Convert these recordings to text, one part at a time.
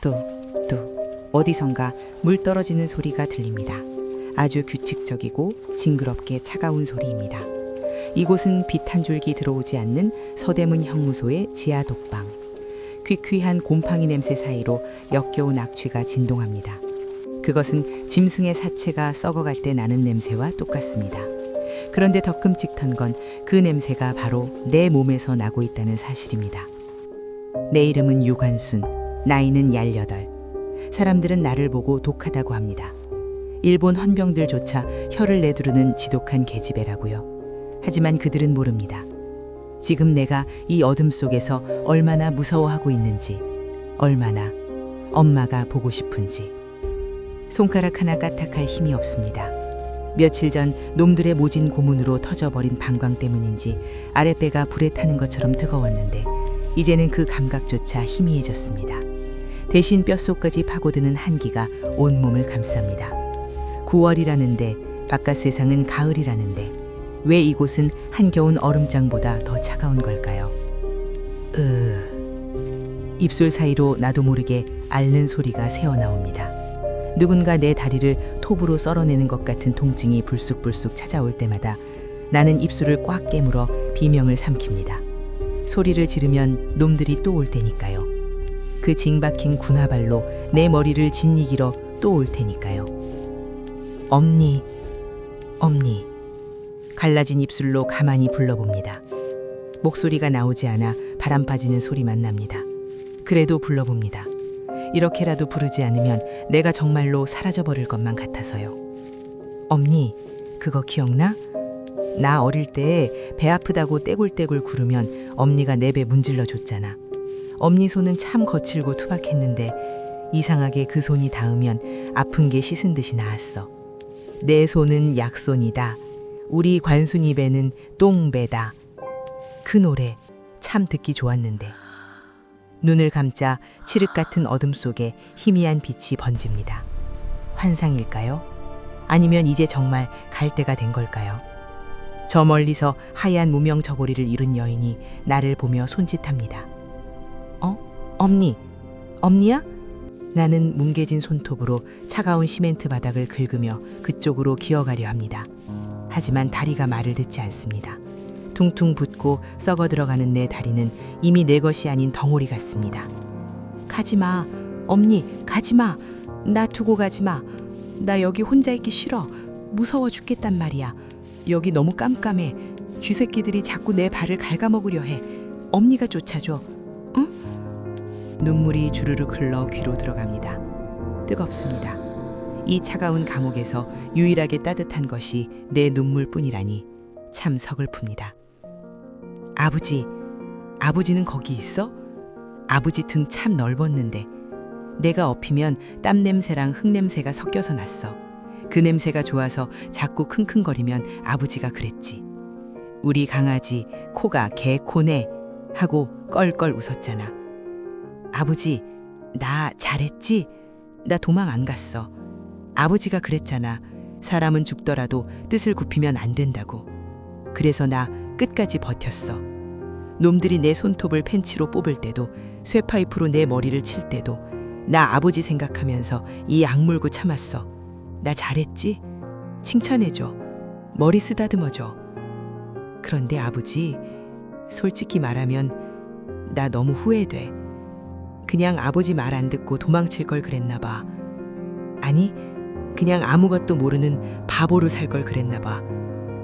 뚝뚝 어디선가 물 떨어지는 소리가 들립니다. 아주 규칙적이고 징그럽게 차가운 소리입니다. 이곳은 빛 한 줄기 들어오지 않는 서대문 형무소의 지하 독방. 퀴퀴한 곰팡이 냄새 사이로 역겨운 악취가 진동합니다. 그것은 짐승의 사체가 썩어갈 때 나는 냄새와 똑같습니다. 그런데 더 끔찍한 건 그 냄새가 바로 내 몸에서 나고 있다는 사실입니다. 내 이름은 유관순, 나이는 18. 사람들은 나를 보고 독하다고 합니다. 일본 헌병들조차 혀를 내두르는 지독한 계집애라고요. 하지만 그들은 모릅니다. 지금 내가 이 어둠 속에서 얼마나 무서워하고 있는지, 얼마나 엄마가 보고 싶은지. 손가락 하나 까딱할 힘이 없습니다. 며칠 전 놈들의 모진 고문으로 터져버린 방광 때문인지 아랫배가 불에 타는 것처럼 뜨거웠는데 이제는 그 감각조차 희미해졌습니다. 대신 뼛속까지 파고드는 한기가 온몸을 감쌉니다. 9월이라는데 바깥 세상은 가을이라는데 왜 이곳은 한겨운 얼음장보다 더 차가운 걸까요? 입술 사이로 나도 모르게 앓는 소리가 새어나옵니다. 누군가 내 다리를 톱으로 썰어내는 것 같은 통증이 불쑥불쑥 찾아올 때마다 나는 입술을 꽉 깨물어 비명을 삼킵니다. 소리를 지르면 놈들이 또 올 테니까요. 그 징박힌 군화발로 내 머리를 짓이기러 또 올 테니까요. 엄니, 엄니. 갈라진 입술로 가만히 불러봅니다. 목소리가 나오지 않아 바람 빠지는 소리만 납니다. 그래도 불러봅니다. 이렇게라도 부르지 않으면 내가 정말로 사라져버릴 것만 같아서요. 엄니, 그거 기억나? 나 어릴 때 배 아프다고 떼굴떼굴 구르면 엄니가 내 배 문질러 줬잖아. 엄니 손은 참 거칠고 투박했는데 이상하게 그 손이 닿으면 아픈 게 씻은 듯이 나았어. 내 손은 약손이다. 우리 관순이 배는 똥배다. 그 노래 참 듣기 좋았는데. 눈을 감자 칠흑 같은 어둠 속에 희미한 빛이 번집니다. 환상일까요? 아니면 이제 정말 갈 때가 된 걸까요? 저 멀리서 하얀 무명 저고리를 이룬 여인이 나를 보며 손짓합니다. 엄니, 엄니야? 나는 뭉개진 손톱으로 차가운 시멘트 바닥을 긁으며 그쪽으로 기어가려 합니다. 하지만 다리가 말을 듣지 않습니다. 퉁퉁 붓고 썩어 들어가는 내 다리는 이미 내 것이 아닌 덩어리 같습니다. 가지마, 엄니, 가지마. 나 두고 가지마. 나 여기 혼자 있기 싫어. 무서워 죽겠단 말이야. 여기 너무 깜깜해. 쥐새끼들이 자꾸 내 발을 갉아먹으려 해. 엄니가 쫓아줘. 응? 눈물이 주르륵 흘러 귀로 들어갑니다. 뜨겁습니다. 이 차가운 감옥에서 유일하게 따뜻한 것이 내 눈물뿐이라니 참 서글픕니다. 아버지, 아버지는 거기 있어? 아버지 등 참 넓었는데 내가 엎이면 땀 냄새랑 흙 냄새가 섞여서 났어. 그 냄새가 좋아서 자꾸 킁킁거리면 아버지가 그랬지. 우리 강아지 코가 개코네 하고 껄껄 웃었잖아. 아버지, 나 잘했지? 나 도망 안 갔어. 아버지가 그랬잖아. 사람은 죽더라도 뜻을 굽히면 안 된다고. 그래서 나 끝까지 버텼어. 놈들이 내 손톱을 펜치로 뽑을 때도 쇠파이프로 내 머리를 칠 때도 나 아버지 생각하면서 이 악물고 참았어. 나 잘했지? 칭찬해줘. 머리 쓰다듬어줘. 그런데 아버지, 솔직히 말하면 나 너무 후회돼. 그냥 아버지 말 안 듣고 도망칠 걸 그랬나 봐. 아니, 그냥 아무것도 모르는 바보로 살 걸 그랬나 봐.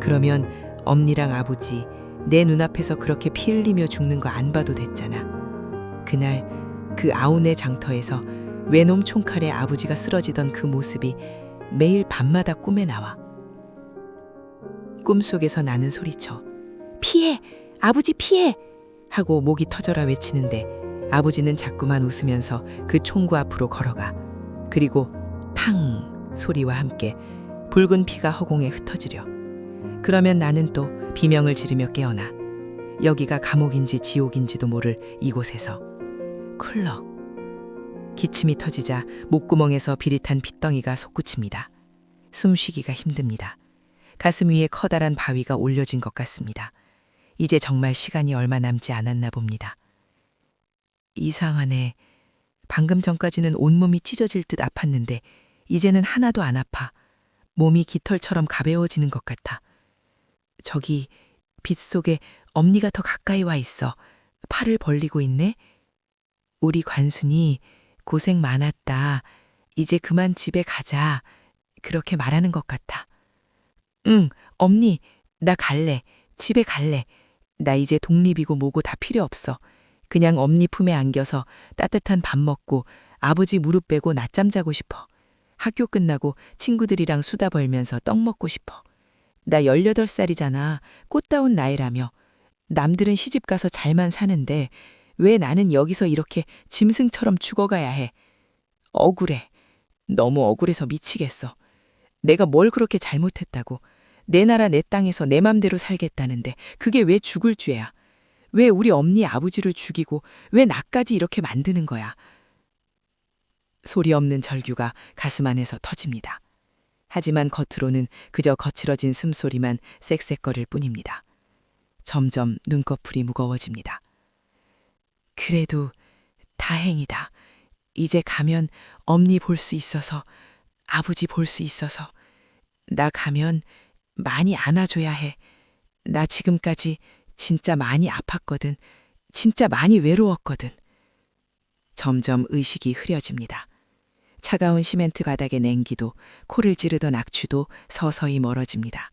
그러면 엄니랑 아버지 내 눈앞에서 그렇게 피 흘리며 죽는 거 안 봐도 됐잖아. 그날 그 아우네 장터에서 외놈 총칼에 아버지가 쓰러지던 그 모습이 매일 밤마다 꿈에 나와. 꿈속에서 나는 소리쳐. 피해! 아버지 피해! 하고 목이 터져라 외치는데 아버지는 자꾸만 웃으면서 그 총구 앞으로 걸어가. 그리고 팡 소리와 함께 붉은 피가 허공에 흩어지려. 그러면 나는 또 비명을 지르며 깨어나. 여기가 감옥인지 지옥인지도 모를 이곳에서 쿨럭. 기침이 터지자 목구멍에서 비릿한 핏덩이가 솟구칩니다. 숨쉬기가 힘듭니다. 가슴 위에 커다란 바위가 올려진 것 같습니다. 이제 정말 시간이 얼마 남지 않았나 봅니다. 이상하네. 방금 전까지는 온몸이 찢어질 듯 아팠는데 이제는 하나도 안 아파. 몸이 깃털처럼 가벼워지는 것 같아. 저기 빛 속에 엄니가 더 가까이 와 있어. 팔을 벌리고 있네. 우리 관순이 고생 많았다. 이제 그만 집에 가자. 그렇게 말하는 것 같아. 응, 엄니, 나 갈래. 집에 갈래. 나 이제 독립이고 뭐고 다 필요 없어. 그냥 엄니 품에 안겨서 따뜻한 밥 먹고 아버지 무릎 빼고 낮잠 자고 싶어. 학교 끝나고 친구들이랑 수다 벌면서 떡 먹고 싶어. 나 18살이잖아. 꽃다운 나이라며. 남들은 시집 가서 잘만 사는데 왜 나는 여기서 이렇게 짐승처럼 죽어가야 해. 억울해. 너무 억울해서 미치겠어. 내가 뭘 그렇게 잘못했다고. 내 나라 내 땅에서 내 맘대로 살겠다는데 그게 왜 죽을 죄야. 왜 우리 엄니 아버지를 죽이고 왜 나까지 이렇게 만드는 거야. 소리 없는 절규가 가슴 안에서 터집니다. 하지만 겉으로는 그저 거칠어진 숨소리만 쌕쌕거릴 뿐입니다. 점점 눈꺼풀이 무거워집니다. 그래도 다행이다. 이제 가면 엄니 볼 수 있어서, 아버지 볼 수 있어서. 나 가면 많이 안아줘야 해. 나 지금까지 진짜 많이 아팠거든. 진짜 많이 외로웠거든. 점점 의식이 흐려집니다. 차가운 시멘트 바닥의 냉기도 코를 찌르던 악취도 서서히 멀어집니다.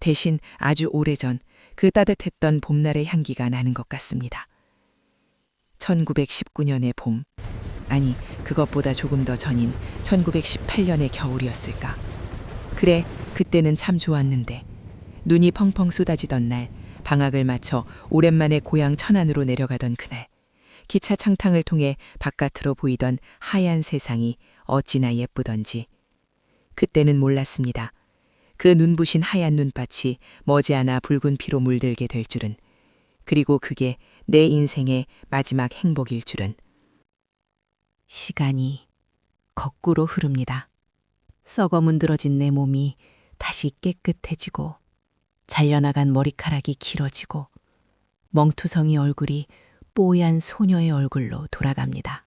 대신 아주 오래전 그 따뜻했던 봄날의 향기가 나는 것 같습니다. 1919년의 봄, 아니 그것보다 조금 더 전인 1918년의 겨울이었을까. 그래, 그때는 참 좋았는데 눈이 펑펑 쏟아지던 날, 방학을 마쳐 오랜만에 고향 천안으로 내려가던 그날, 기차 창탕을 통해 바깥으로 보이던 하얀 세상이 어찌나 예쁘던지. 그때는 몰랐습니다. 그 눈부신 하얀 눈밭이 머지않아 붉은 피로 물들게 될 줄은, 그리고 그게 내 인생의 마지막 행복일 줄은. 시간이 거꾸로 흐릅니다. 썩어 문드러진 내 몸이 다시 깨끗해지고 잘려나간 머리카락이 길어지고 멍투성이 얼굴이 뽀얀 소녀의 얼굴로 돌아갑니다.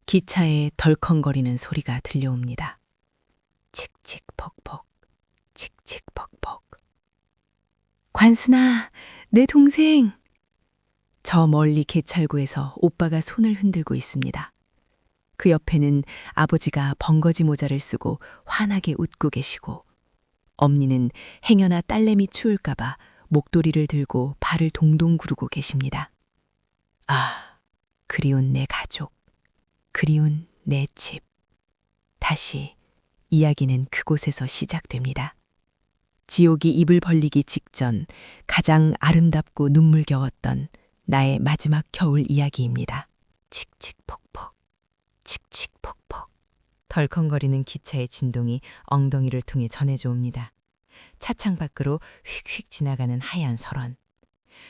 기차에 덜컹거리는 소리가 들려옵니다. 칙칙폭폭, 칙칙폭폭. 관순아, 내 동생. 저 멀리 개찰구에서 오빠가 손을 흔들고 있습니다. 그 옆에는 아버지가 벙거지 모자를 쓰고 환하게 웃고 계시고, 엄니는 행여나 딸내미 추울까봐 목도리를 들고 발을 동동 구르고 계십니다. 아, 그리운 내 가족, 그리운 내 집. 다시 이야기는 그곳에서 시작됩니다. 지옥이 입을 벌리기 직전 가장 아름답고 눈물겨웠던 나의 마지막 겨울 이야기입니다. 칙칙폭폭, 칙칙폭폭. 덜컹거리는 기차의 진동이 엉덩이를 통해 전해져 옵니다. 차창 밖으로 휙휙 지나가는 하얀 설원.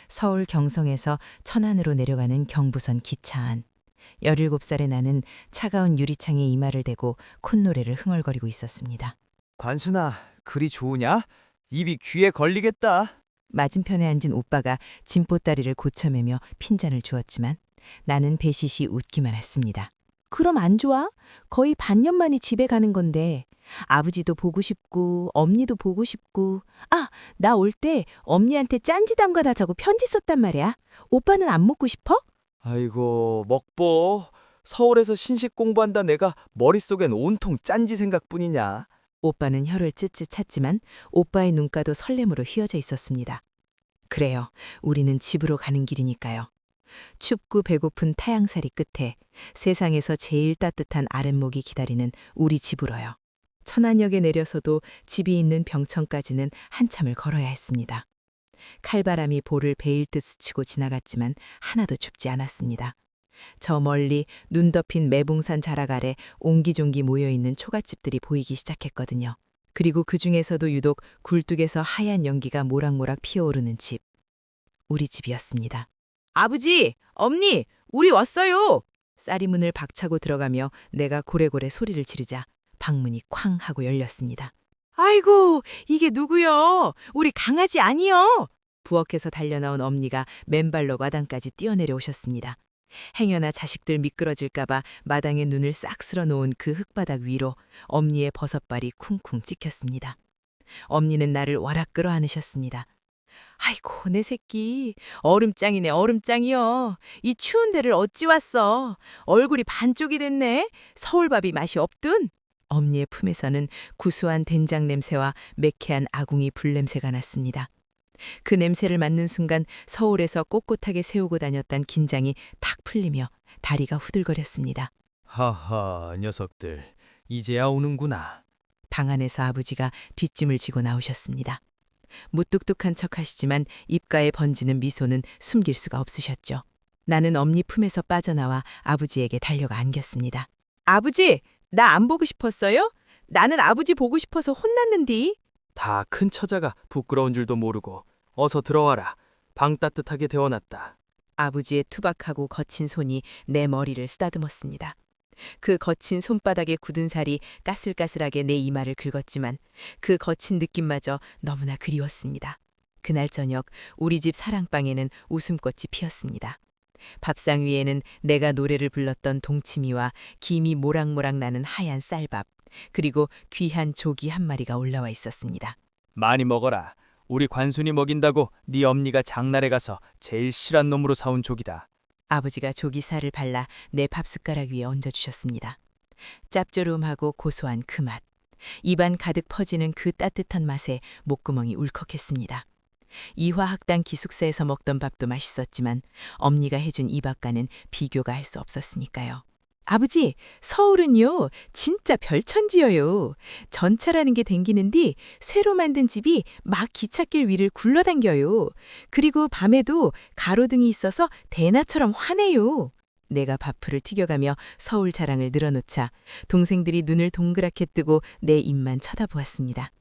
서울 경성에서 천안으로 내려가는 경부선 기차 안. 17살의 나는 차가운 유리창에 이마를 대고 콧노래를 흥얼거리고 있었습니다. 관순아, 글이 좋으냐? 입이 귀에 걸리겠다. 맞은편에 앉은 오빠가 짐보따리를 고쳐매며 핀잔을 주었지만 나는 배시시 웃기만 했습니다. 그럼 안 좋아? 거의 반년 만에 집에 가는 건데. 아버지도 보고 싶고 엄니도 보고 싶고. 아, 나 올 때 엄니한테 짠지 담가다자고 편지 썼단 말이야. 오빠는 안 먹고 싶어? 아이고, 먹보. 서울에서 신식 공부한다 내가 머릿속엔 온통 짠지 생각뿐이냐. 오빠는 혀를 쯧쯧 찼지만 오빠의 눈가도 설렘으로 휘어져 있었습니다. 그래요. 우리는 집으로 가는 길이니까요. 춥고 배고픈 타양살이 끝에 세상에서 제일 따뜻한 아랫목이 기다리는 우리 집으로요. 천안역에 내려서도 집이 있는 병천까지는 한참을 걸어야 했습니다. 칼바람이 볼을 베일 듯 스치고 지나갔지만 하나도 춥지 않았습니다. 저 멀리 눈 덮인 매봉산 자락 아래 옹기종기 모여있는 초가집들이 보이기 시작했거든요. 그리고 그 중에서도 유독 굴뚝에서 하얀 연기가 모락모락 피어오르는 집. 우리 집이었습니다. 아버지! 엄니! 우리 왔어요! 쌀이 문을 박차고 들어가며 내가 고래고래 소리를 지르자 방문이 쾅 하고 열렸습니다. 아이고, 이게 누구요? 우리 강아지 아니요? 부엌에서 달려나온 엄니가 맨발로 마당까지 뛰어내려 오셨습니다. 행여나 자식들 미끄러질까봐 마당에 눈을 싹 쓸어 놓은 그 흙바닥 위로 엄니의 버섯발이 쿵쿵 찍혔습니다. 엄니는 나를 와락 끌어안으셨습니다. 아이고, 내 새끼. 얼음장이네, 얼음장이여. 이 추운 데를 어찌 왔어? 얼굴이 반쪽이 됐네. 서울밥이 맛이 없든. 엄니의 품에서는 구수한 된장 냄새와 매캐한 아궁이 불냄새가 났습니다. 그 냄새를 맡는 순간 서울에서 꼿꼿하게 세우고 다녔던 긴장이 탁 풀리며 다리가 후들거렸습니다. 하하, 녀석들. 이제야 오는구나. 방 안에서 아버지가 뒷짐을 지고 나오셨습니다. 무뚝뚝한 척하시지만 입가에 번지는 미소는 숨길 수가 없으셨죠. 나는 엄니 품에서 빠져나와 아버지에게 달려가 안겼습니다. 아버지, 나 안 보고 싶었어요? 나는 아버지 보고 싶어서 혼났는디. 다 큰 처자가 부끄러운 줄도 모르고 어서 들어와라. 방 따뜻하게 데워놨다. 아버지의 투박하고 거친 손이 내 머리를 쓰다듬었습니다. 그 거친 손바닥에 굳은 살이 까슬까슬하게 내 이마를 긁었지만 그 거친 느낌마저 너무나 그리웠습니다. 그날 저녁 우리 집 사랑방에는 웃음꽃이 피었습니다. 밥상 위에는 내가 노래를 불렀던 동치미와 김이 모락모락 나는 하얀 쌀밥, 그리고 귀한 조기 한 마리가 올라와 있었습니다. 많이 먹어라. 우리 관순이 먹인다고 네 엄니가 장날에 가서 제일 실한 놈으로 사온 족이다. 아버지가 조기살을 발라 내 밥숟가락 위에 얹어주셨습니다. 짭조름하고 고소한 그 맛, 입안 가득 퍼지는 그 따뜻한 맛에 목구멍이 울컥했습니다. 이화학당 기숙사에서 먹던 밥도 맛있었지만 엄니가 해준 이 밥과는 비교가 할 수 없었으니까요. 아버지, 서울은요, 진짜 별천지여요. 전차라는 게 댕기는디 쇠로 만든 집이 막 기찻길 위를 굴러당겨요. 그리고 밤에도 가로등이 있어서 대나처럼 환해요. 내가 밥풀을 튀겨가며 서울 자랑을 늘어놓자 동생들이 눈을 동그랗게 뜨고 내 입만 쳐다보았습니다.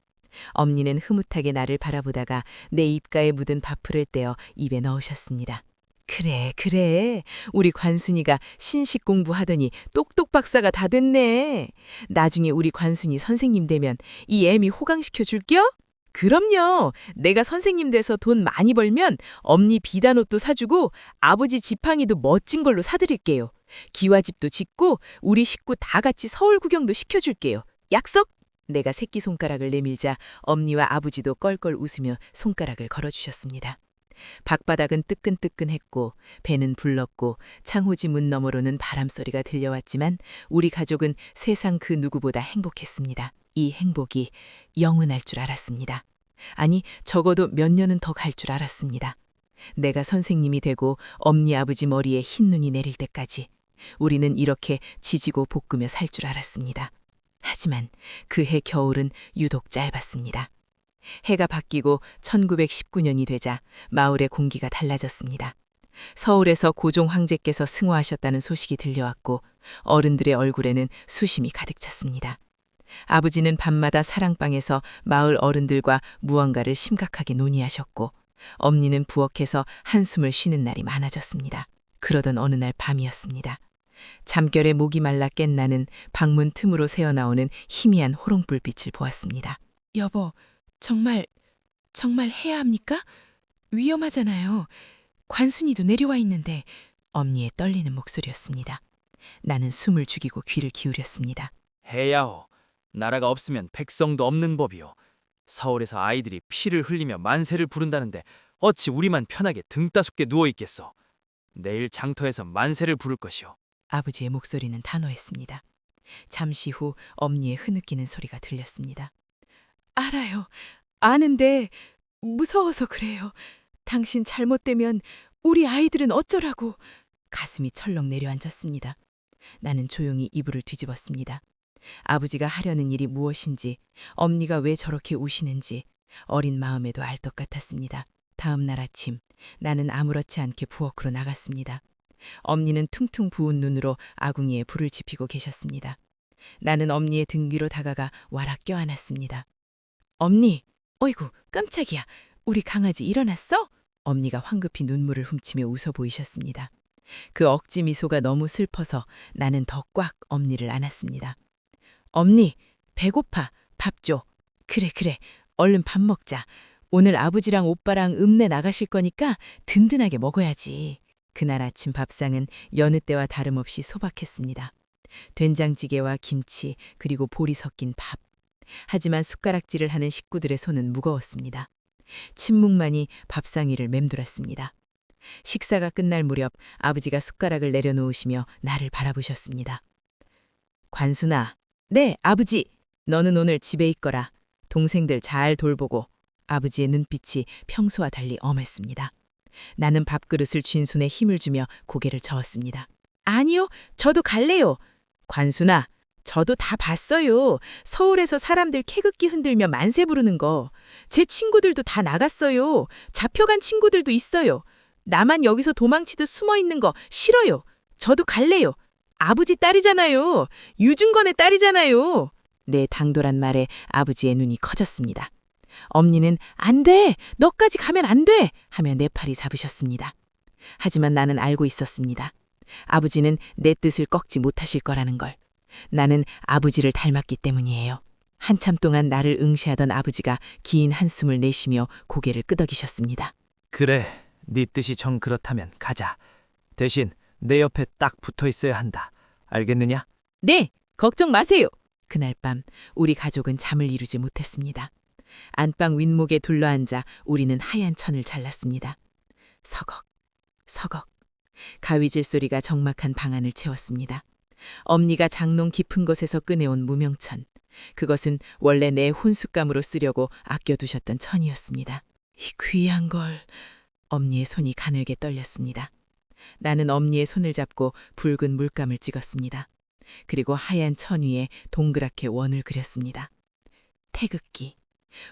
엄니는 흐뭇하게 나를 바라보다가 내 입가에 묻은 밥풀을 떼어 입에 넣으셨습니다. 그래, 그래. 우리 관순이가 신식 공부하더니 똑똑 박사가 다 됐네. 나중에 우리 관순이 선생님 되면 이 애미 호강시켜 줄겨? 그럼요. 내가 선생님 돼서 돈 많이 벌면 엄니 비단 옷도 사주고 아버지 지팡이도 멋진 걸로 사드릴게요. 기와집도 짓고 우리 식구 다 같이 서울 구경도 시켜줄게요. 약속? 내가 새끼손가락을 내밀자 엄니와 아버지도 껄껄 웃으며 손가락을 걸어주셨습니다. 밖바닥은 뜨끈뜨끈했고 배는 불렀고 창호지 문 너머로는 바람소리가 들려왔지만 우리 가족은 세상 그 누구보다 행복했습니다. 이 행복이 영원할 줄 알았습니다. 아니, 적어도 몇 년은 더 갈 줄 알았습니다. 내가 선생님이 되고 엄니 아버지 머리에 흰 눈이 내릴 때까지 우리는 이렇게 지지고 볶으며 살 줄 알았습니다. 하지만 그해 겨울은 유독 짧았습니다. 해가 바뀌고 1919년이 되자 마을의 공기가 달라졌습니다. 서울에서 고종 황제께서 승화하셨다는 소식이 들려왔고 어른들의 얼굴에는 수심이 가득 찼습니다. 아버지는 밤마다 사랑방에서 마을 어른들과 무언가를 심각하게 논의하셨고 엄니는 부엌에서 한숨을 쉬는 날이 많아졌습니다. 그러던 어느 날 밤이었습니다. 잠결에 목이 말라 깬 나는 방문 틈으로 새어나오는 희미한 호롱불빛을 보았습니다. 여보, 정말 해야 합니까? 위험하잖아요. 관순이도 내려와 있는데. 엄니의 떨리는 목소리였습니다. 나는 숨을 죽이고 귀를 기울였습니다. 해야호. 나라가 없으면 백성도 없는 법이요. 서울에서 아이들이 피를 흘리며 만세를 부른다는데 어찌 우리만 편하게 등 따숩게 누워있겠소. 내일 장터에서 만세를 부를 것이오. 아버지의 목소리는 단호했습니다. 잠시 후 엄니의 흐느끼는 소리가 들렸습니다. 알아요. 아는데 무서워서 그래요. 당신 잘못되면 우리 아이들은 어쩌라고. 가슴이 철렁 내려앉았습니다. 나는 조용히 이불을 뒤집었습니다. 아버지가 하려는 일이 무엇인지, 엄니가 왜 저렇게 우시는지 어린 마음에도 알 것 같았습니다. 다음 날 아침 나는 아무렇지 않게 부엌으로 나갔습니다. 엄니는 퉁퉁 부은 눈으로 아궁이에 불을 지피고 계셨습니다. 나는 엄니의 등 위로 다가가 와락 껴안았습니다. 엄니, 어이구, 깜짝이야. 우리 강아지 일어났어? 엄니가 황급히 눈물을 훔치며 웃어 보이셨습니다. 그 억지 미소가 너무 슬퍼서 나는 더 꽉 엄니를 안았습니다. 엄니, 배고파. 밥 줘. 그래, 얼른 밥 먹자. 오늘 아버지랑 오빠랑 읍내 나가실 거니까 든든하게 먹어야지. 그날 아침 밥상은 여느 때와 다름없이 소박했습니다. 된장찌개와 김치 그리고 보리 섞인 밥. 하지만 숟가락질을 하는 식구들의 손은 무거웠습니다. 침묵만이 밥상 위를 맴돌았습니다. 식사가 끝날 무렵 아버지가 숟가락을 내려놓으시며 나를 바라보셨습니다. 관순아. 네, 아버지. 너는 오늘 집에 있거라. 동생들 잘 돌보고. 아버지의 눈빛이 평소와 달리 엄했습니다. 나는 밥그릇을 쥔 손에 힘을 주며 고개를 저었습니다. 아니요, 저도 갈래요. 관순아, 저도 다 봤어요. 서울에서 사람들 캐극기 흔들며 만세 부르는 거. 제 친구들도 다 나갔어요. 잡혀간 친구들도 있어요. 나만 여기서 도망치듯 숨어 있는 거 싫어요. 저도 갈래요. 아버지 딸이잖아요. 유중건의 딸이잖아요. 내 당돌한 말에 아버지의 눈이 커졌습니다. 엄니는 안 돼! 너까지 가면 안 돼! 하며 내 팔이 잡으셨습니다. 하지만 나는 알고 있었습니다. 아버지는 내 뜻을 꺾지 못하실 거라는 걸. 나는 아버지를 닮았기 때문이에요. 한참 동안 나를 응시하던 아버지가 긴 한숨을 내쉬며 고개를 끄덕이셨습니다. 그래, 네 뜻이 정 그렇다면 가자. 대신 내 옆에 딱 붙어 있어야 한다. 알겠느냐? 네, 걱정 마세요. 그날 밤 우리 가족은 잠을 이루지 못했습니다. 안방 윗목에 둘러앉아 우리는 하얀 천을 잘랐습니다. 서걱, 서걱. 가위질 소리가 적막한 방안을 채웠습니다. 엄니가 장롱 깊은 곳에서 꺼내온 무명천. 그것은 원래 내 혼숫감으로 쓰려고 아껴두셨던 천이었습니다. 이 귀한 걸. 엄니의 손이 가늘게 떨렸습니다. 나는 엄니의 손을 잡고 붉은 물감을 찍었습니다. 그리고 하얀 천 위에 동그랗게 원을 그렸습니다. 태극기.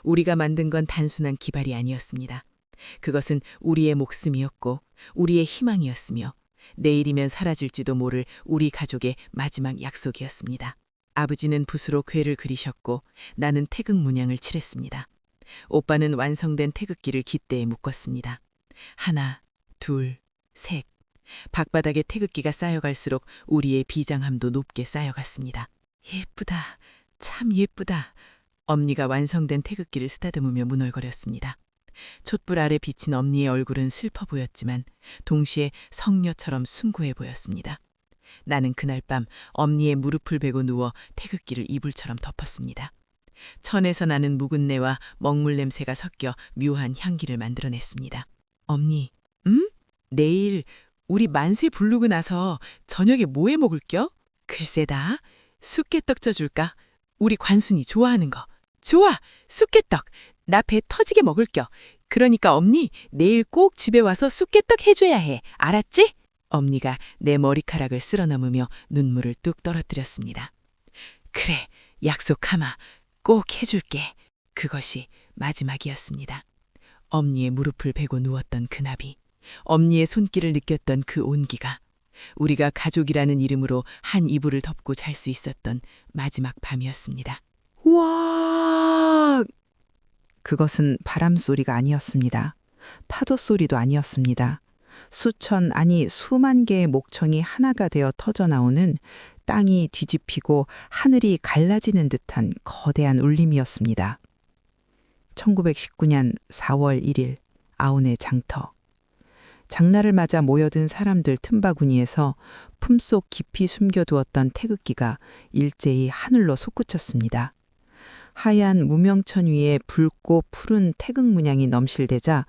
우리가 만든 건 단순한 기발이 아니었습니다. 그것은 우리의 목숨이었고 우리의 희망이었으며 내일이면 사라질지도 모를 우리 가족의 마지막 약속이었습니다. 아버지는 붓으로 궤를 그리셨고 나는 태극 문양을 칠했습니다. 오빠는 완성된 태극기를 깃대에 묶었습니다. 하나, 둘, 셋. 밖바닥에 태극기가 쌓여갈수록 우리의 비장함도 높게 쌓여갔습니다. 예쁘다. 참 예쁘다. 엄니가 완성된 태극기를 쓰다듬으며 문얼거렸습니다. 촛불 아래 비친 엄니의 얼굴은 슬퍼 보였지만 동시에 성녀처럼 숭고해 보였습니다. 나는 그날 밤 엄니의 무릎을 베고 누워 태극기를 이불처럼 덮었습니다. 천에서 나는 묵은내와 먹물 냄새가 섞여 묘한 향기를 만들어냈습니다. 엄니, 내일 우리 만세 부르고 나서 저녁에 뭐 해 먹을겨? 글쎄다. 쑥개떡 쪄줄까? 우리 관순이 좋아하는 거. 좋아! 쑥개떡! 나 배 터지게 먹을겨. 그러니까 엄니 내일 꼭 집에 와서 쑥개떡 해줘야 해. 알았지? 엄니가 내 머리카락을 쓸어넘으며 눈물을 뚝 떨어뜨렸습니다. 그래, 약속하마. 꼭 해줄게. 그것이 마지막이었습니다. 엄니의 무릎을 베고 누웠던 그 나비, 엄니의 손길을 느꼈던 그 온기가, 우리가 가족이라는 이름으로 한 이불을 덮고 잘 수 있었던 마지막 밤이었습니다. 와! 그것은 바람 소리가 아니었습니다. 파도 소리도 아니었습니다. 수천 아니 수만 개의 목청이 하나가 되어 터져 나오는 땅이 뒤집히고 하늘이 갈라지는 듯한 거대한 울림이었습니다. 1919년 4월 1일 아운의 장터. 장날을 맞아 모여든 사람들 틈바구니에서 품속 깊이 숨겨두었던 태극기가 일제히 하늘로 솟구쳤습니다. 하얀 무명천 위에 붉고 푸른 태극 문양이 넘실대자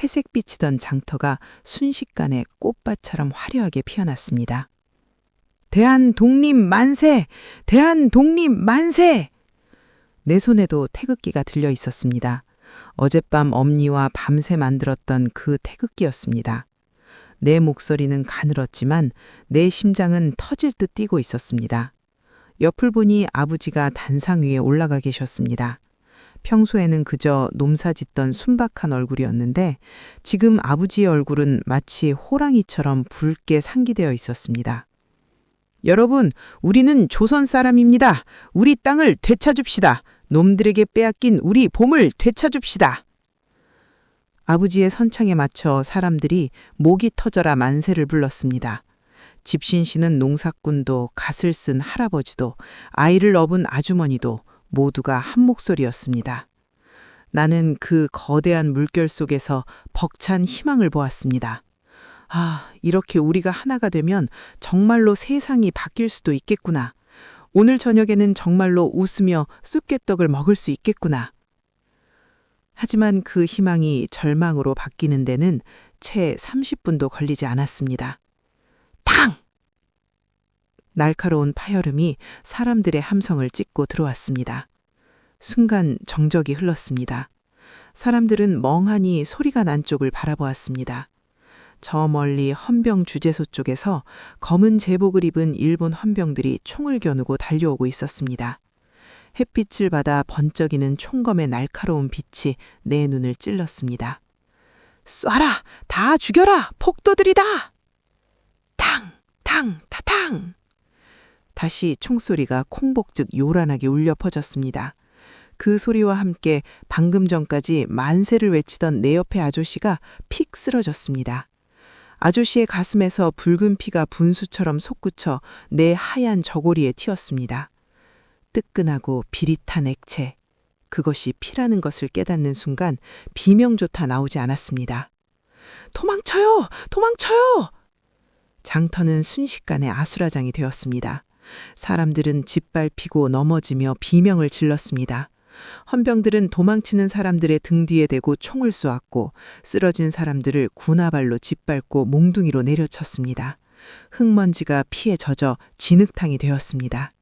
회색 비치던 장터가 순식간에 꽃밭처럼 화려하게 피어났습니다. 대한독립 만세! 대한독립 만세! 내 손에도 태극기가 들려 있었습니다. 어젯밤 엄니와 밤새 만들었던 그 태극기였습니다. 내 목소리는 가늘었지만 내 심장은 터질 듯 뛰고 있었습니다. 옆을 보니 아버지가 단상 위에 올라가 계셨습니다. 평소에는 그저 농사짓던 순박한 얼굴이었는데 지금 아버지의 얼굴은 마치 호랑이처럼 붉게 상기되어 있었습니다. 여러분, 우리는 조선 사람입니다. 우리 땅을 되찾읍시다. 놈들에게 빼앗긴 우리 봄을 되찾읍시다. 아버지의 선창에 맞춰 사람들이 목이 터져라 만세를 불렀습니다. 집신 씨는 농사꾼도 갓을 쓴 할아버지도 아이를 업은 아주머니도 모두가 한 목소리였습니다. 나는 그 거대한 물결 속에서 벅찬 희망을 보았습니다. 아, 이렇게 우리가 하나가 되면 정말로 세상이 바뀔 수도 있겠구나. 오늘 저녁에는 정말로 웃으며 쑥개떡을 먹을 수 있겠구나. 하지만 그 희망이 절망으로 바뀌는 데는 채 30분도 걸리지 않았습니다. 탕! 날카로운 파열음이 사람들의 함성을 찢고 들어왔습니다. 순간 정적이 흘렀습니다. 사람들은 멍하니 소리가 난 쪽을 바라보았습니다. 저 멀리 헌병 주재소 쪽에서 검은 제복을 입은 일본 헌병들이 총을 겨누고 달려오고 있었습니다. 햇빛을 받아 번쩍이는 총검의 날카로운 빛이 내 눈을 찔렀습니다. 쏴라! 다 죽여라! 폭도들이다! 탕! 탕! 타탕! 다시 총소리가 콩복즉 요란하게 울려 퍼졌습니다. 그 소리와 함께 방금 전까지 만세를 외치던 내 옆의 아저씨가 픽 쓰러졌습니다. 아저씨의 가슴에서 붉은 피가 분수처럼 솟구쳐 내 하얀 저고리에 튀었습니다. 뜨끈하고 비릿한 액체, 그것이 피라는 것을 깨닫는 순간 비명조차 나오지 않았습니다. 도망쳐요! 도망쳐요! 장터는 순식간에 아수라장이 되었습니다. 사람들은 짓밟히고 넘어지며 비명을 질렀습니다. 헌병들은 도망치는 사람들의 등 뒤에 대고 총을 쏘았고 쓰러진 사람들을 군화발로 짓밟고 몽둥이로 내려쳤습니다. 흙먼지가 피에 젖어 진흙탕이 되었습니다.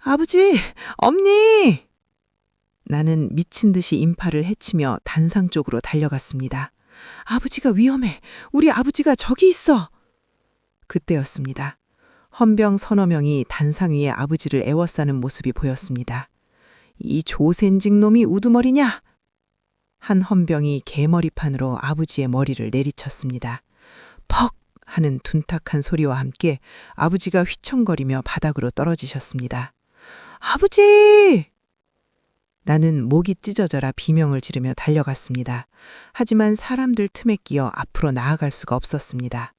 아버지! 엄니! 나는 미친 듯이 인파를 헤치며 단상 쪽으로 달려갔습니다. 아버지가 위험해! 우리 아버지가 저기 있어! 그때였습니다. 헌병 서너 명이 단상 위에 아버지를 애워싸는 모습이 보였습니다. 이 조센직 놈이 우두머리냐? 한 헌병이 개머리판으로 아버지의 머리를 내리쳤습니다. 퍽! 하는 둔탁한 소리와 함께 아버지가 휘청거리며 바닥으로 떨어지셨습니다. 아버지! 나는 목이 찢어져라 비명을 지르며 달려갔습니다. 하지만 사람들 틈에 끼어 앞으로 나아갈 수가 없었습니다.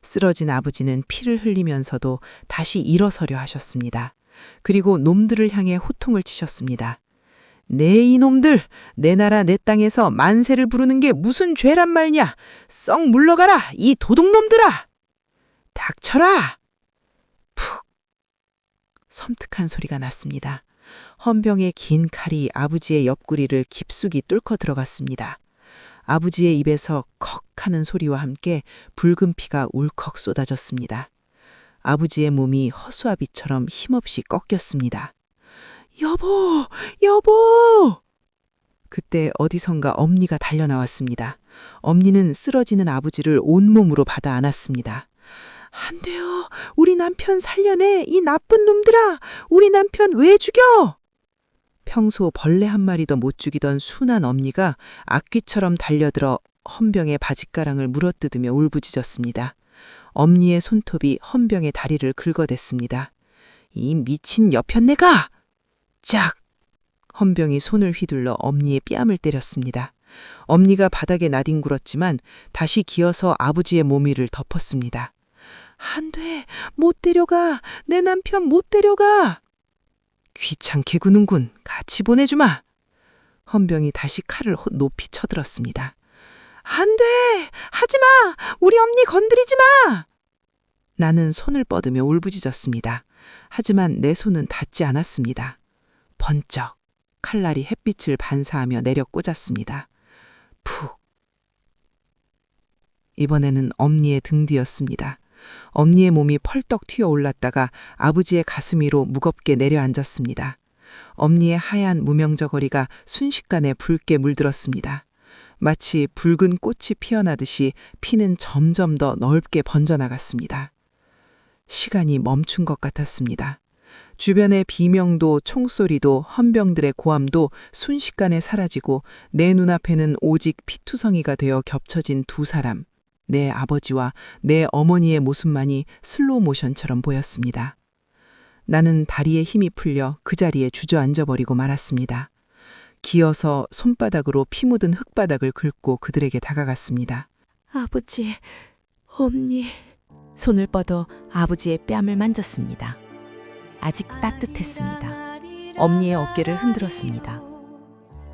쓰러진 아버지는 피를 흘리면서도 다시 일어서려 하셨습니다. 그리고 놈들을 향해 호통을 치셨습니다. 네 이놈들! 내 나라 내 땅에서 만세를 부르는 게 무슨 죄란 말냐! 썩 물러가라! 이 도둑놈들아! 닥쳐라! 푹! 섬뜩한 소리가 났습니다. 헌병의 긴 칼이 아버지의 옆구리를 깊숙이 뚫고 들어갔습니다. 아버지의 입에서 컥 하는 소리와 함께 붉은 피가 울컥 쏟아졌습니다. 아버지의 몸이 허수아비처럼 힘없이 꺾였습니다. 여보! 여보! 그때 어디선가 엄니가 달려나왔습니다. 엄니는 쓰러지는 아버지를 온몸으로 받아 안았습니다. 안 돼요. 우리 남편 살려내. 이 나쁜 놈들아. 우리 남편 왜 죽여? 평소 벌레 한 마리도 못 죽이던 순한 엄니가 악귀처럼 달려들어 헌병의 바짓가랑을 물어뜯으며 울부짖었습니다. 엄니의 손톱이 헌병의 다리를 긁어댔습니다. 이 미친 여편네가! 짝! 헌병이 손을 휘둘러 엄니의 뺨을 때렸습니다. 엄니가 바닥에 나뒹굴었지만 다시 기어서 아버지의 몸 위를 덮었습니다. 안 돼! 못 데려가! 내 남편 못 데려가! 귀찮게 구는군. 같이 보내주마. 헌병이 다시 칼을 높이 쳐들었습니다. 안 돼! 하지마! 우리 엄니 건드리지 마! 나는 손을 뻗으며 울부짖었습니다. 하지만 내 손은 닿지 않았습니다. 번쩍 칼날이 햇빛을 반사하며 내려 꽂았습니다. 푹! 이번에는 엄니의 등 뒤였습니다. 엄니의 몸이 펄떡 튀어 올랐다가 아버지의 가슴 위로 무겁게 내려앉았습니다. 엄니의 하얀 무명저고리가 순식간에 붉게 물들었습니다. 마치 붉은 꽃이 피어나듯이 피는 점점 더 넓게 번져나갔습니다. 시간이 멈춘 것 같았습니다. 주변의 비명도 총소리도 헌병들의 고함도 순식간에 사라지고 내 눈앞에는 오직 피투성이가 되어 겹쳐진 두 사람, 내 아버지와 내 어머니의 모습만이 슬로우 모션처럼 보였습니다. 나는 다리에 힘이 풀려 그 자리에 주저앉아버리고 말았습니다. 기어서 손바닥으로 피 묻은 흙바닥을 긁고 그들에게 다가갔습니다. 아버지, 엄니. 손을 뻗어 아버지의 뺨을 만졌습니다. 아직 따뜻했습니다. 엄니의 어깨를 흔들었습니다.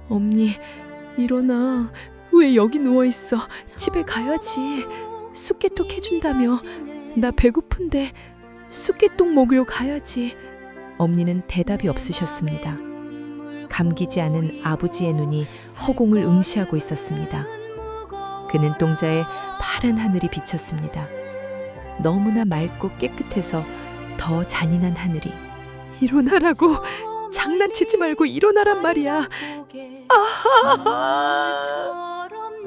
엄니, 일어나. 왜 여기 누워있어? 집에 가야지. 쑥개떡 해준다며. 나 배고픈데 쑥개떡 먹으러 가야지. 엄니는 대답이 없으셨습니다. 감기지 않은 아버지의 눈이 허공을 응시하고 있었습니다. 그 눈동자에 파란 하늘이 비쳤습니다. 너무나 맑고 깨끗해서 더 잔인한 하늘이. 일어나라고. 장난치지 말고 일어나란 말이야.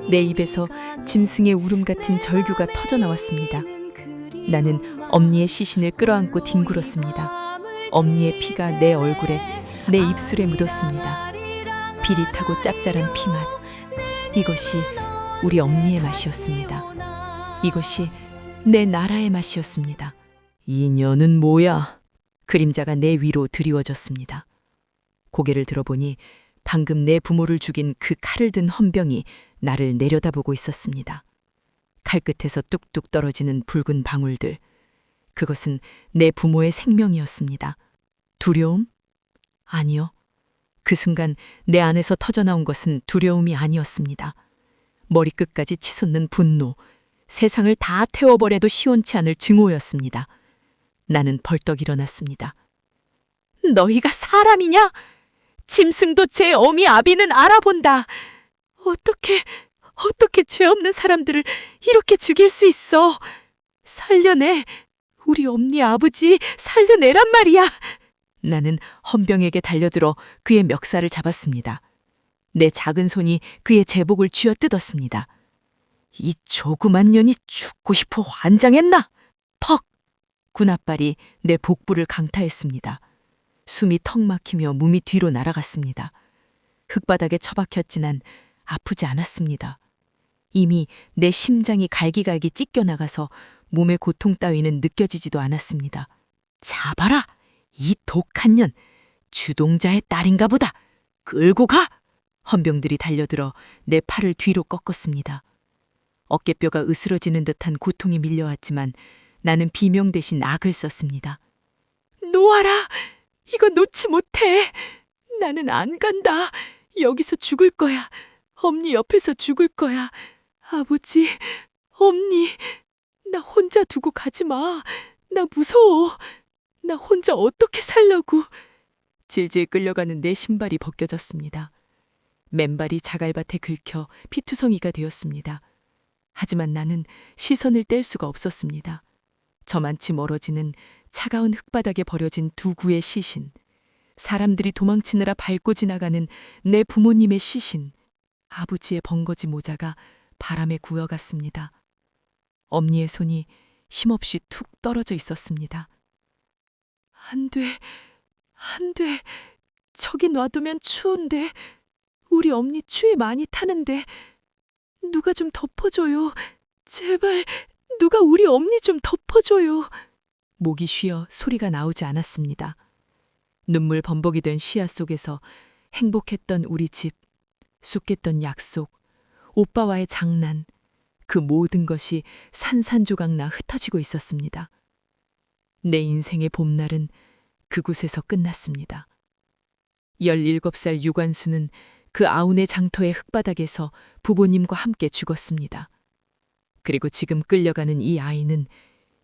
내 입에서 짐승의 울음 같은 절규가 터져 나왔습니다. 나는 엄니의 시신을 끌어안고 뒹굴었습니다. 엄니의 피가 내 얼굴에, 내 입술에 묻었습니다. 비릿하고 짭짤한 피맛. 이것이 우리 엄니의 맛이었습니다. 이것이 내 나라의 맛이었습니다. 이 년은 뭐야? 그림자가 내 위로 드리워졌습니다. 고개를 들어보니 방금 내 부모를 죽인 그 칼을 든 헌병이 나를 내려다보고 있었습니다. 칼끝에서 뚝뚝 떨어지는 붉은 방울들. 그것은 내 부모의 생명이었습니다. 두려움? 아니요. 그 순간 내 안에서 터져나온 것은 두려움이 아니었습니다. 머리끝까지 치솟는 분노, 세상을 다 태워버려도 시원치 않을 증오였습니다. 나는 벌떡 일어났습니다. 너희가 사람이냐? 짐승도 제 어미 아비는 알아본다. 어떻게 죄 없는 사람들을 이렇게 죽일 수 있어? 살려내. 우리 엄니 아버지 살려내란 말이야. 나는 헌병에게 달려들어 그의 멱살을 잡았습니다. 내 작은 손이 그의 제복을 쥐어뜯었습니다. 이 조그만 년이 죽고 싶어 환장했나? 퍽! 군홧발이 내 복부를 강타했습니다. 숨이 턱 막히며 몸이 뒤로 날아갔습니다. 흙바닥에 처박혔지만 아프지 않았습니다. 이미 내 심장이 갈기갈기 찢겨나가서 몸의 고통 따위는 느껴지지도 않았습니다. 잡아라! 이 독한 년! 주동자의 딸인가 보다! 끌고 가! 헌병들이 달려들어 내 팔을 뒤로 꺾었습니다. 어깨뼈가 으스러지는 듯한 고통이 밀려왔지만 나는 비명 대신 악을 썼습니다. 놓아라! 이거 놓지 못해! 나는 안 간다! 여기서 죽을 거야! 엄니 옆에서 죽을 거야! 아버지, 엄니, 나 혼자 두고 가지 마! 나 무서워! 나 혼자 어떻게 살라고! 질질 끌려가는 내 신발이 벗겨졌습니다. 맨발이 자갈밭에 긁혀 피투성이가 되었습니다. 하지만 나는 시선을 뗄 수가 없었습니다. 저만치 멀어지는 차가운 흙바닥에 버려진 두 구의 시신, 사람들이 도망치느라 밟고 지나가는 내 부모님의 시신, 아버지의 번거지 모자가 바람에 구어갔습니다. 엄니의 손이 힘없이 툭 떨어져 있었습니다. 안 돼, 안 돼. 저기 놔두면 추운데. 우리 엄니 추위 많이 타는데. 누가 좀 덮어줘요. 제발 누가 우리 엄니 좀 덮어줘요. 목이 쉬어 소리가 나오지 않았습니다. 눈물 범벅이 된 시야 속에서 행복했던 우리 집, 쑥했던 약속, 오빠와의 장난, 그 모든 것이 산산조각나 흩어지고 있었습니다. 내 인생의 봄날은 그곳에서 끝났습니다. 17살 유관수는 그 아운의 장터의 흙바닥에서 부모님과 함께 죽었습니다. 그리고 지금 끌려가는 이 아이는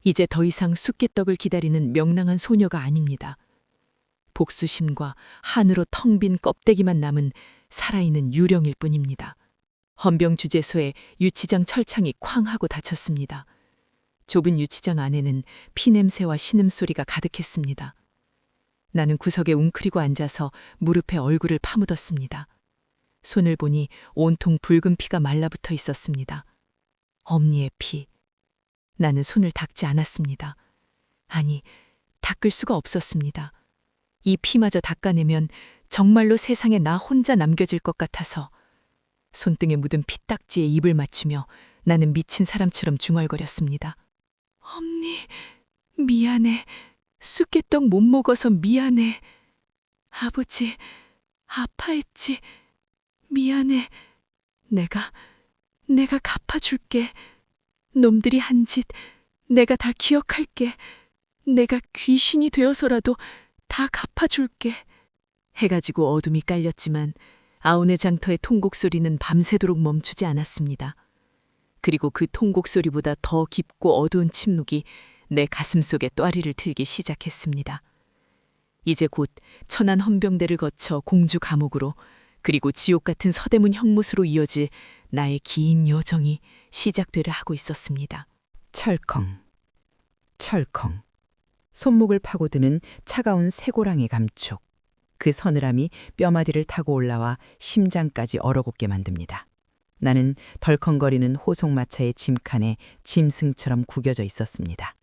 이제 더 이상 쑥개떡을 기다리는 명랑한 소녀가 아닙니다. 복수심과 한으로 텅 빈 껍데기만 남은 살아있는 유령일 뿐입니다. 헌병주재소에 유치장 철창이 쾅 하고 닫혔습니다. 좁은 유치장 안에는 피냄새와 신음소리가 가득했습니다. 나는 구석에 웅크리고 앉아서 무릎에 얼굴을 파묻었습니다. 손을 보니 온통 붉은 피가 말라붙어 있었습니다. 엄니의 피. 나는 손을 닦지 않았습니다. 아니, 닦을 수가 없었습니다. 이 피마저 닦아내면 정말로 세상에 나 혼자 남겨질 것 같아서 손등에 묻은 피딱지에 입을 맞추며 나는 미친 사람처럼 중얼거렸습니다. 엄니, 미안해. 쑥개떡 못 먹어서 미안해. 아버지, 아파했지. 미안해. 내가 갚아줄게. 놈들이 한 짓 내가 다 기억할게. 내가 귀신이 되어서라도 다 갚아줄게. 해가 지고 어둠이 깔렸지만 아운의 장터의 통곡 소리는 밤새도록 멈추지 않았습니다. 그리고 그 통곡 소리보다 더 깊고 어두운 침묵이 내 가슴 속에 또아리를 틀기 시작했습니다. 이제 곧 천안 헌병대를 거쳐 공주 감옥으로 그리고 지옥 같은 서대문 형무소로 이어질 나의 긴 여정이 시작되려 하고 있었습니다. 철컹, 철컹. 손목을 파고드는 차가운 쇠고랑의 감촉. 그 서늘함이 뼈마디를 타고 올라와 심장까지 얼어붙게 만듭니다. 나는 덜컹거리는 호송마차의 짐칸에 짐승처럼 구겨져 있었습니다.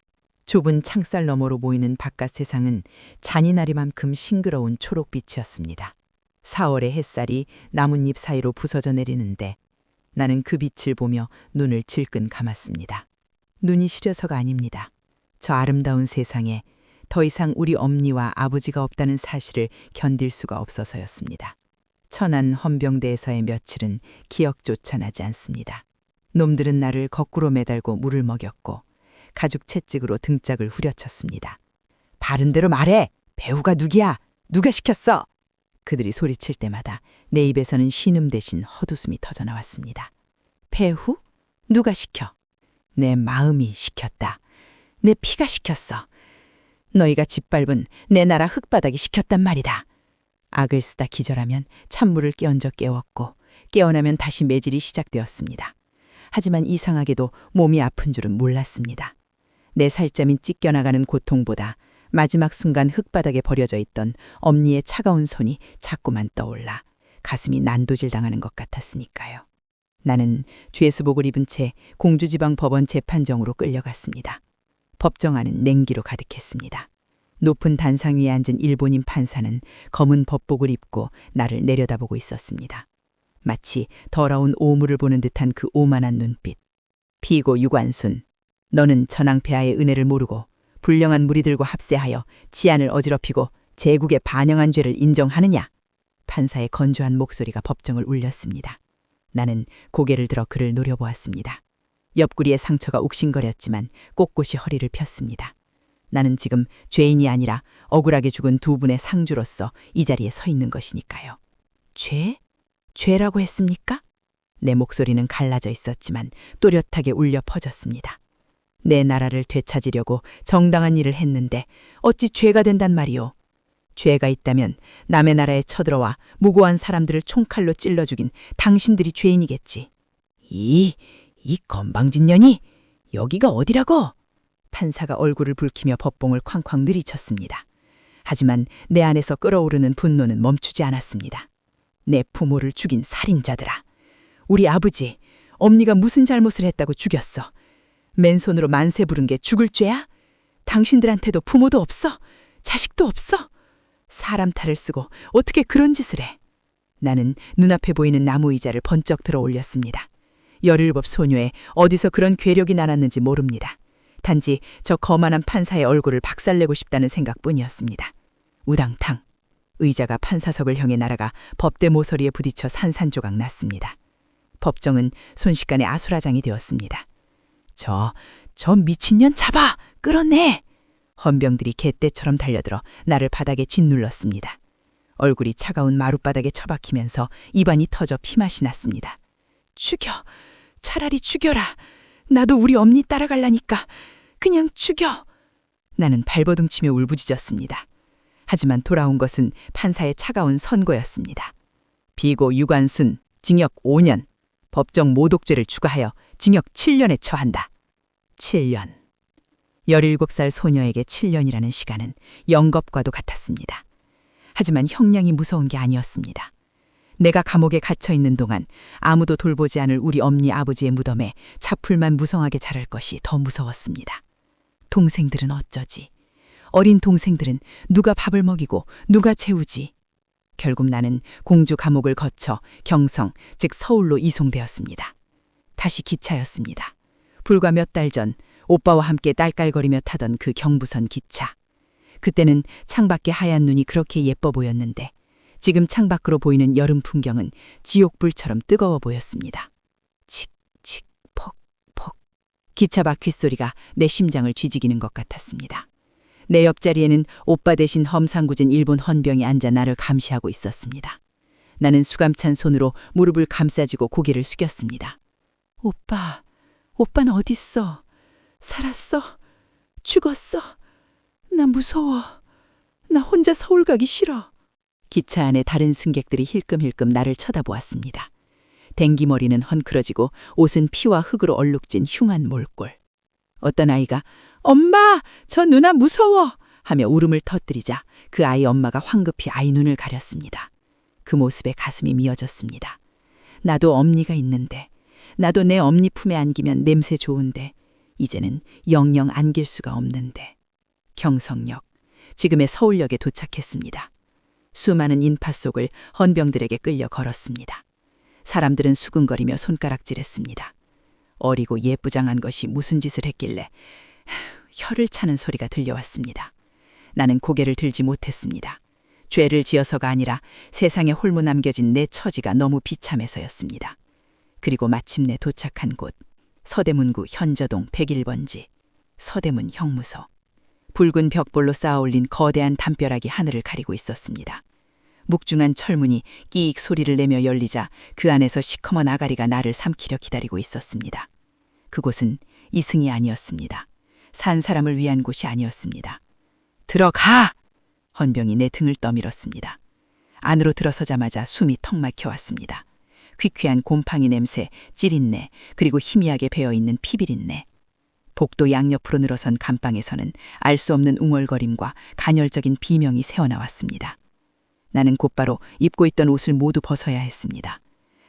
좁은 창살 너머로 보이는 바깥 세상은 잔인하리만큼 싱그러운 초록빛이었습니다. 4월의 햇살이 나뭇잎 사이로 부서져 내리는데 나는 그 빛을 보며 눈을 질끈 감았습니다. 눈이 시려서가 아닙니다. 저 아름다운 세상에 더 이상 우리 엄니와 아버지가 없다는 사실을 견딜 수가 없어서였습니다. 천안 헌병대에서의 며칠은 기억조차 나지 않습니다. 놈들은 나를 거꾸로 매달고 물을 먹였고 가죽 채찍으로 등짝을 후려쳤습니다. 바른 대로 말해! 배우가 누구야? 누가 시켰어? 그들이 소리칠 때마다 내 입에서는 신음 대신 헛웃음이 터져나왔습니다. 배후? 누가 시켜? 내 마음이 시켰다. 내 피가 시켰어. 너희가 짓밟은 내 나라 흙바닥이 시켰단 말이다. 악을 쓰다 기절하면 찬물을 끼얹어 깨웠고 깨어나면 다시 매질이 시작되었습니다. 하지만 이상하게도 몸이 아픈 줄은 몰랐습니다. 내 살점이 찢겨나가는 고통보다 마지막 순간 흙바닥에 버려져 있던 엄니의 차가운 손이 자꾸만 떠올라 가슴이 난도질 당하는 것 같았으니까요. 나는 죄수복을 입은 채 공주지방 법원 재판정으로 끌려갔습니다. 법정 안은 냉기로 가득했습니다. 높은 단상 위에 앉은 일본인 판사는 검은 법복을 입고 나를 내려다보고 있었습니다. 마치 더러운 오물을 보는 듯한 그 오만한 눈빛. 피고 유관순, 너는 전왕폐하의 은혜를 모르고 불량한 무리들과 합세하여 치안을 어지럽히고 제국에 반영한 죄를 인정하느냐? 판사의 건조한 목소리가 법정을 울렸습니다. 나는 고개를 들어 그를 노려보았습니다. 옆구리에 상처가 욱신거렸지만 꼿꼿이 허리를 폈습니다. 나는 지금 죄인이 아니라 억울하게 죽은 두 분의 상주로서 이 자리에 서 있는 것이니까요. 죄? 죄라고 했습니까? 내 목소리는 갈라져 있었지만 또렷하게 울려 퍼졌습니다. 내 나라를 되찾으려고 정당한 일을 했는데 어찌 죄가 된단 말이오. 죄가 있다면 남의 나라에 쳐들어와 무고한 사람들을 총칼로 찔러 죽인 당신들이 죄인이겠지. 이 건방진년이 여기가 어디라고? 판사가 얼굴을 붉히며 법봉을 쾅쾅 느리쳤습니다. 하지만 내 안에서 끓어오르는 분노는 멈추지 않았습니다. 내 부모를 죽인 살인자들아. 우리 아버지, 엄니가 무슨 잘못을 했다고 죽였어? 맨손으로 만세 부른 게 죽을 죄야? 당신들한테도 부모도 없어? 자식도 없어? 사람 탈을 쓰고 어떻게 그런 짓을 해? 나는 눈앞에 보이는 나무 의자를 번쩍 들어 올렸습니다. 17 소녀에 어디서 그런 괴력이 나눴는지 모릅니다. 단지 저 거만한 판사의 얼굴을 박살내고 싶다는 생각뿐이었습니다. 우당탕. 의자가 판사석을 향해 날아가 법대 모서리에 부딪혀 산산조각 났습니다. 법정은 순식간에 아수라장이 되었습니다. 저 미친년 잡아! 끌어내! 헌병들이 개떼처럼 달려들어 나를 바닥에 짓눌렀습니다. 얼굴이 차가운 마룻바닥에 처박히면서 입안이 터져 피맛이 났습니다. 죽여! 차라리 죽여라! 나도 우리 엄니 따라갈라니까! 그냥 죽여! 나는 발버둥치며 울부짖었습니다. 하지만 돌아온 것은 판사의 차가운 선고였습니다. 비고 유관순, 징역 5년, 법정 모독죄를 추가하여 징역 7년에 처한다. 7년. 17살 소녀에게 7년이라는 시간은 영겁과도 같았습니다. 하지만 형량이 무서운 게 아니었습니다. 내가 감옥에 갇혀 있는 동안 아무도 돌보지 않을 우리 엄니 아버지의 무덤에 차풀만 무성하게 자랄 것이 더 무서웠습니다. 동생들은 어쩌지? 어린 동생들은 누가 밥을 먹이고 누가 채우지? 결국 나는 공주 감옥을 거쳐 경성, 즉 서울로 이송되었습니다. 다시 기차였습니다. 불과 몇 달 전 오빠와 함께 딸깔거리며 타던 그 경부선 기차. 그때는 창밖에 하얀 눈이 그렇게 예뻐 보였는데 지금 창밖으로 보이는 여름 풍경은 지옥불처럼 뜨거워 보였습니다. 칙칙 폭폭. 기차 바퀴 소리가 내 심장을 쥐지기는 것 같았습니다. 내 옆자리에는 오빠 대신 험상궂은 일본 헌병이 앉아 나를 감시하고 있었습니다. 나는 수감찬 손으로 무릎을 감싸지고 고개를 숙였습니다. 오빠, 오빠는 어딨어? 살았어? 죽었어? 나 무서워. 나 혼자 서울 가기 싫어. 기차 안에 다른 승객들이 힐끔힐끔 나를 쳐다보았습니다. 댕기머리는 헝클어지고 옷은 피와 흙으로 얼룩진 흉한 몰골. 어떤 아이가 엄마, 저 누나 무서워 하며 울음을 터뜨리자 그 아이 엄마가 황급히 아이 눈을 가렸습니다. 그 모습에 가슴이 미어졌습니다. 나도 엄니가 있는데, 나도 내 엄니 품에 안기면 냄새 좋은데, 이제는 영영 안길 수가 없는데. 경성역, 지금의 서울역에 도착했습니다. 수많은 인파 속을 헌병들에게 끌려 걸었습니다. 사람들은 수근거리며 손가락질했습니다. 어리고 예쁘장한 것이 무슨 짓을 했길래 혀를 차는 소리가 들려왔습니다. 나는 고개를 들지 못했습니다. 죄를 지어서가 아니라 세상에 홀로 남겨진 내 처지가 너무 비참해서였습니다. 그리고 마침내 도착한 곳, 서대문구 현저동 101번지, 서대문 형무소. 붉은 벽볼로 쌓아올린 거대한 담벼락이 하늘을 가리고 있었습니다. 묵중한 철문이 끼익 소리를 내며 열리자 그 안에서 시커먼 아가리가 나를 삼키려 기다리고 있었습니다. 그곳은 이승이 아니었습니다. 산 사람을 위한 곳이 아니었습니다. 들어가! 헌병이 내 등을 떠밀었습니다. 안으로 들어서자마자 숨이 턱 막혀왔습니다. 퀴퀴한 곰팡이 냄새, 찌린내, 그리고 희미하게 배어있는 피비린내. 복도 양옆으로 늘어선 감방에서는 알 수 없는 웅얼거림과 간헐적인 비명이 새어나왔습니다. 나는 곧바로 입고 있던 옷을 모두 벗어야 했습니다.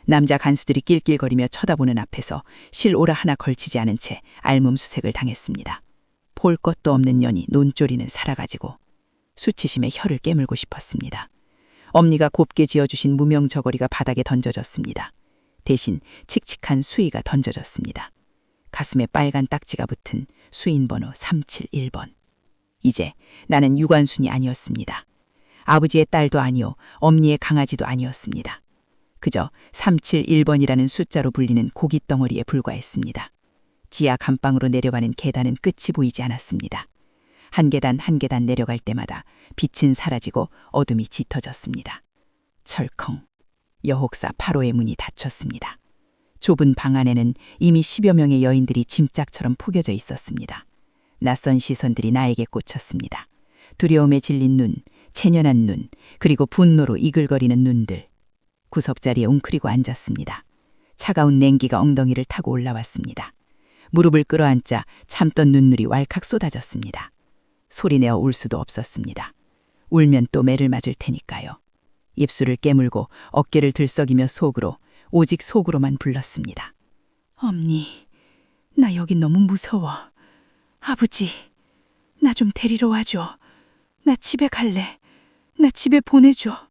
남자 간수들이 낄낄거리며 쳐다보는 앞에서 실오라 하나 걸치지 않은 채 알몸수색을 당했습니다. 볼 것도 없는 년이 논조리는 살아가지고 수치심에 혀를 깨물고 싶었습니다. 엄니가 곱게 지어주신 무명 저고리가 바닥에 던져졌습니다. 대신 칙칙한 수의가 던져졌습니다. 가슴에 빨간 딱지가 붙은 수인번호 371번. 이제 나는 유관순이 아니었습니다. 아버지의 딸도 아니요, 엄니의 강아지도 아니었습니다. 그저 371번이라는 숫자로 불리는 고깃덩어리에 불과했습니다. 지하 감방으로 내려가는 계단은 끝이 보이지 않았습니다. 한 계단 한 계단 내려갈 때마다 빛은 사라지고 어둠이 짙어졌습니다. 철컹, 여혹사 8호의 문이 닫혔습니다. 좁은 방 안에는 이미 10여 명의 여인들이 짐짝처럼 포겨져 있었습니다. 낯선 시선들이 나에게 꽂혔습니다. 두려움에 질린 눈, 체년한 눈, 그리고 분노로 이글거리는 눈들. 구석자리에 웅크리고 앉았습니다. 차가운 냉기가 엉덩이를 타고 올라왔습니다. 무릎을 끌어안자 참던 눈물이 왈칵 쏟아졌습니다. 소리내어 울 수도 없었습니다. 울면 또 매를 맞을 테니까요. 입술을 깨물고 어깨를 들썩이며 속으로, 오직 속으로만 불렀습니다. 엄니, 나 여기 너무 무서워. 아버지, 나 좀 데리러 와줘. 나 집에 갈래. 나 집에 보내줘.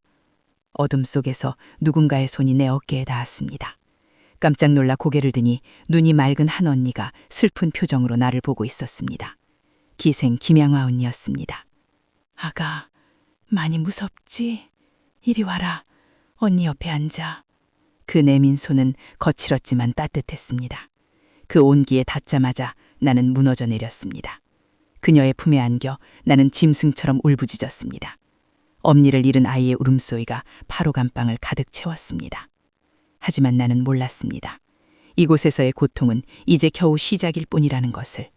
어둠 속에서 누군가의 손이 내 어깨에 닿았습니다. 깜짝 놀라 고개를 드니 눈이 맑은 한 언니가 슬픈 표정으로 나를 보고 있었습니다. 기생 김양화 언니였습니다. 아가, 많이 무섭지? 이리 와라. 언니 옆에 앉아. 그 내민 손은 거칠었지만 따뜻했습니다. 그 온기에 닿자마자 나는 무너져 내렸습니다. 그녀의 품에 안겨 나는 짐승처럼 울부짖었습니다. 엄니를 잃은 아이의 울음소리가 바로 감방을 가득 채웠습니다. 하지만 나는 몰랐습니다. 이곳에서의 고통은 이제 겨우 시작일 뿐이라는 것을.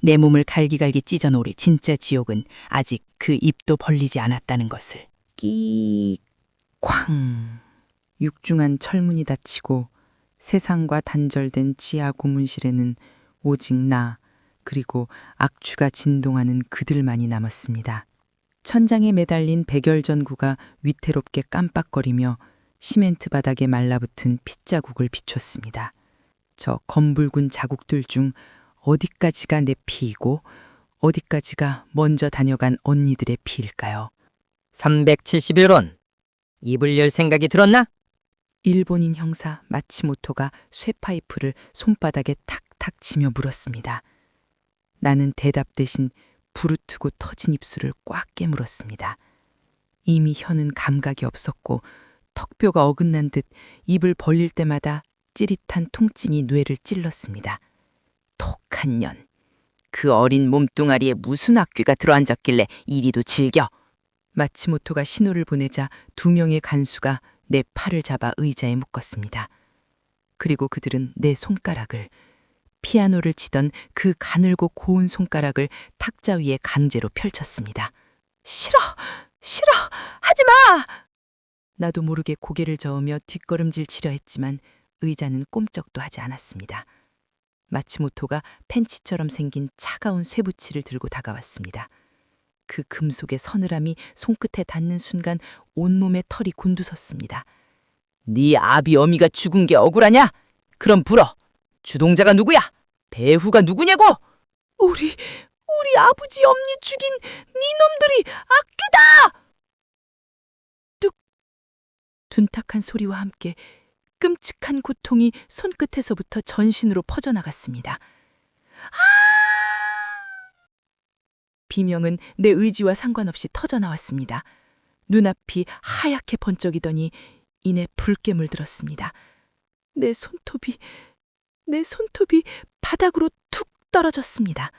내 몸을 갈기갈기 찢어놓으리 진짜 지옥은 아직 그 입도 벌리지 않았다는 것을. 끼 쾅. 육중한 철문이 닫히고 세상과 단절된 지하 고문실에는 오직 나, 그리고 악취가 진동하는 그들만이 남았습니다. 천장에 매달린 백열전구가 위태롭게 깜빡거리며 시멘트 바닥에 말라붙은 핏자국을 비췄습니다. 저 검붉은 자국들 중 어디까지가 내 피이고 어디까지가 먼저 다녀간 언니들의 피일까요? 371원. 입을 열 생각이 들었나? 일본인 형사 마치모토가 쇠파이프를 손바닥에 탁탁 치며 물었습니다. 나는 대답 대신 부르트고 터진 입술을 꽉 깨물었습니다. 이미 혀는 감각이 없었고 턱뼈가 어긋난 듯 입을 벌릴 때마다 찌릿한 통증이 뇌를 찔렀습니다. 독한 년. 그 어린 몸뚱아리에 무슨 악귀가 들어앉았길래 이리도 즐겨. 마치모토가 신호를 보내자 2명의 간수가 내 팔을 잡아 의자에 묶었습니다. 그리고 그들은 내 손가락을 피아노를 치던 그 가늘고 고운 손가락을 탁자 위에 강제로 펼쳤습니다. 싫어! 싫어! 하지 마! 나도 모르게 고개를 저으며 뒷걸음질 치려 했지만 의자는 꼼짝도 하지 않았습니다. 마치모토가 펜치처럼 생긴 차가운 쇠붙이를 들고 다가왔습니다. 그 금속의 서늘함이 손끝에 닿는 순간 온몸에 털이 곤두섰습니다. 네 아비 어미가 죽은 게 억울하냐? 그럼 불어. 주동자가 누구야? 배후가 누구냐고? 우리 아버지 엄니 죽인 니놈들이 악귀다! 뚝! 둔탁한 소리와 함께 끔찍한 고통이 손끝에서부터 전신으로 퍼져나갔습니다. 비명은 내 의지와 상관없이 터져나왔습니다. 눈앞이 하얗게 번쩍이더니 이내 붉게 물들었습니다. 내 손톱이 바닥으로 툭 떨어졌습니다.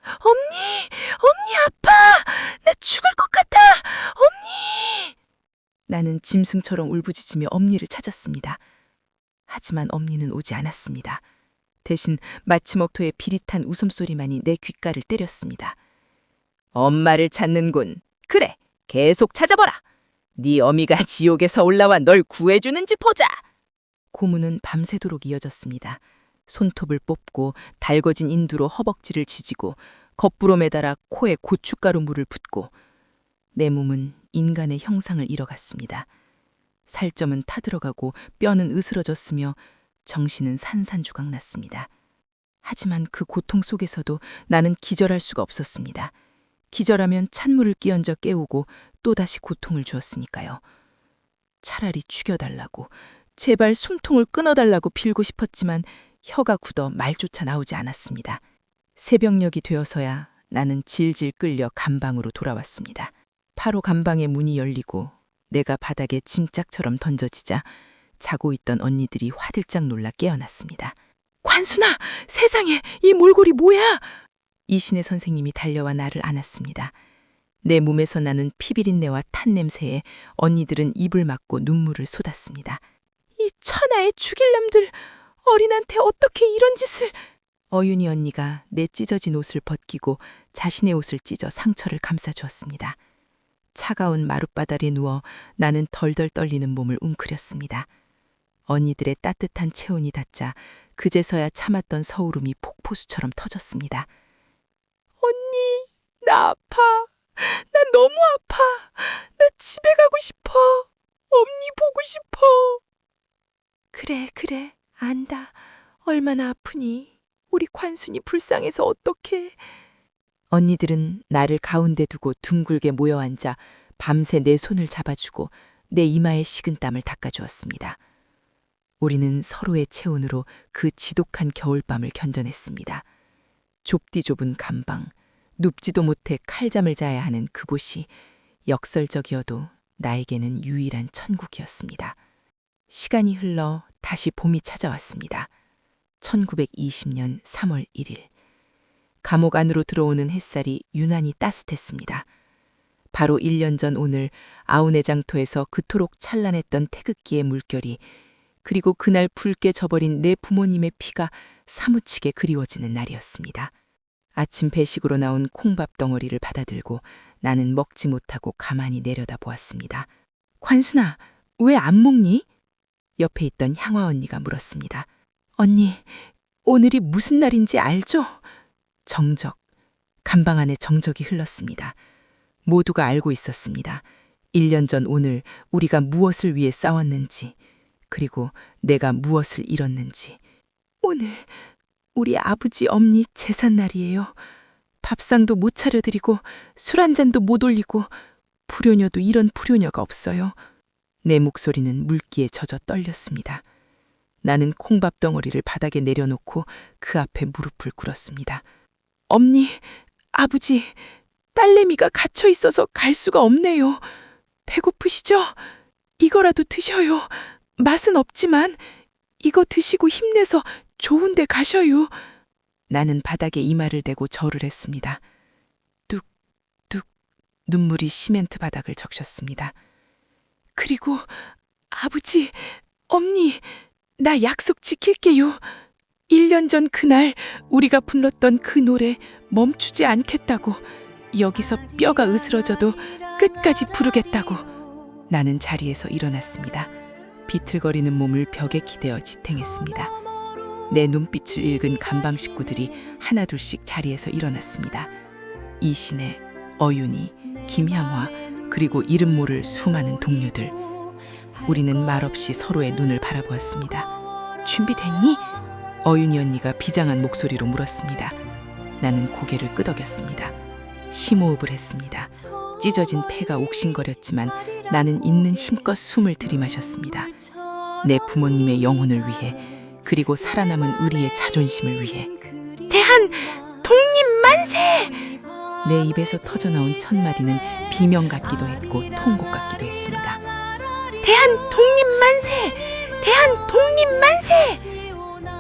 엄니 아파! 나 죽을 것 같아! 엄니! 나는 짐승처럼 울부짖으며 엄니를 찾았습니다. 하지만 엄니는 오지 않았습니다. 대신 마치목토의 비릿한 웃음소리만이 내 귓가를 때렸습니다. 엄마를 찾는군. 그래, 계속 찾아보라. 네 어미가 지옥에서 올라와 널 구해주는지 보자. 고문은 밤새도록 이어졌습니다. 손톱을 뽑고 달궈진 인두로 허벅지를 지지고 거꾸로 매달아 코에 고춧가루 물을 붓고 내 몸은 인간의 형상을 잃어갔습니다. 살점은 타들어가고 뼈는 으스러졌으며 정신은 산산조각났습니다. 하지만 그 고통 속에서도 나는 기절할 수가 없었습니다. 기절하면 찬물을 끼얹어 깨우고 또다시 고통을 주었으니까요. 차라리 죽여달라고, 제발 숨통을 끊어달라고 빌고 싶었지만 혀가 굳어 말조차 나오지 않았습니다. 새벽녘이 되어서야 나는 질질 끌려 감방으로 돌아왔습니다. 바로 감방의 문이 열리고 내가 바닥에 짐짝처럼 던져지자 자고 있던 언니들이 화들짝 놀라 깨어났습니다. 관순아! 세상에! 이 몰골이 뭐야! 이신의 선생님이 달려와 나를 안았습니다. 내 몸에서 나는 피비린내와 탄 냄새에 언니들은 입을 막고 눈물을 쏟았습니다. 이 천하의 죽일 놈들! 어린한테 어떻게 이런 짓을! 어윤이 언니가 내 찢어진 옷을 벗기고 자신의 옷을 찢어 상처를 감싸주었습니다. 차가운 마룻바닥에 누워 나는 덜덜 떨리는 몸을 웅크렸습니다. 언니들의 따뜻한 체온이 닿자 그제서야 참았던 서울음이 폭포수처럼 터졌습니다. 언니, 나 아파. 나 너무 아파. 나 집에 가고 싶어. 엄니 보고 싶어. 그래, 안다. 얼마나 아프니. 우리 관순이 불쌍해서 어떡해. 언니들은 나를 가운데 두고 둥글게 모여 앉아 밤새 내 손을 잡아주고 내 이마에 식은 땀을 닦아주었습니다. 우리는 서로의 체온으로 그 지독한 겨울밤을 견뎌냈습니다. 좁디 좁은 감방, 눕지도 못해 칼잠을 자야 하는 그곳이 역설적이어도 나에게는 유일한 천국이었습니다. 시간이 흘러 다시 봄이 찾아왔습니다. 1920년 3월 1일. 감옥 안으로 들어오는 햇살이 유난히 따뜻했습니다. 바로 1년 전 오늘 아우네장터에서 그토록 찬란했던 태극기의 물결이 그리고 그날 붉게 져버린 내 부모님의 피가 사무치게 그리워지는 날이었습니다. 아침 배식으로 나온 콩밥 덩어리를 받아들고 나는 먹지 못하고 가만히 내려다 보았습니다. 관순아, 왜 안 먹니? 옆에 있던 향화 언니가 물었습니다. 언니, 오늘이 무슨 날인지 알죠? 정적, 감방 안에 정적이 흘렀습니다. 모두가 알고 있었습니다. 1년 전 오늘 우리가 무엇을 위해 싸웠는지, 그리고 내가 무엇을 잃었는지. 오늘 우리 아버지 엄니 제삿날이에요. 밥상도 못 차려드리고 술 한 잔도 못 올리고 불효녀도 이런 불효녀가 없어요. 내 목소리는 물기에 젖어 떨렸습니다. 나는 콩밥 덩어리를 바닥에 내려놓고 그 앞에 무릎을 꿇었습니다. 엄니, 아버지, 딸내미가 갇혀 있어서 갈 수가 없네요. 배고프시죠? 이거라도 드셔요. 맛은 없지만 이거 드시고 힘내서 좋은 데 가셔요. 나는 바닥에 이마를 대고 절을 했습니다. 뚝뚝 눈물이 시멘트 바닥을 적셨습니다. 그리고 아버지, 엄니, 나 약속 지킬게요. 1년 전 그날 우리가 불렀던 그 노래 멈추지 않겠다고. 여기서 뼈가 으스러져도 끝까지 부르겠다고. 나는 자리에서 일어났습니다. 비틀거리는 몸을 벽에 기대어 지탱했습니다. 내 눈빛을 읽은 감방 식구들이 하나둘씩 자리에서 일어났습니다. 이신혜, 어윤희, 김향화, 그리고 이름 모를 수많은 동료들. 우리는 말없이 서로의 눈을 바라보았습니다. 준비됐니? 어윤희 언니가 비장한 목소리로 물었습니다. 나는 고개를 끄덕였습니다. 심호흡을 했습니다. 찢어진 폐가 옥신거렸지만 나는 있는 힘껏 숨을 들이마셨습니다. 내 부모님의 영혼을 위해, 그리고 살아남은 우리의 자존심을 위해. 대한 독립 만세! 내 입에서 터져나온 첫 마디는 비명 같기도 했고 통곡 같기도 했습니다. 대한 독립 만세! 대한 독립 만세!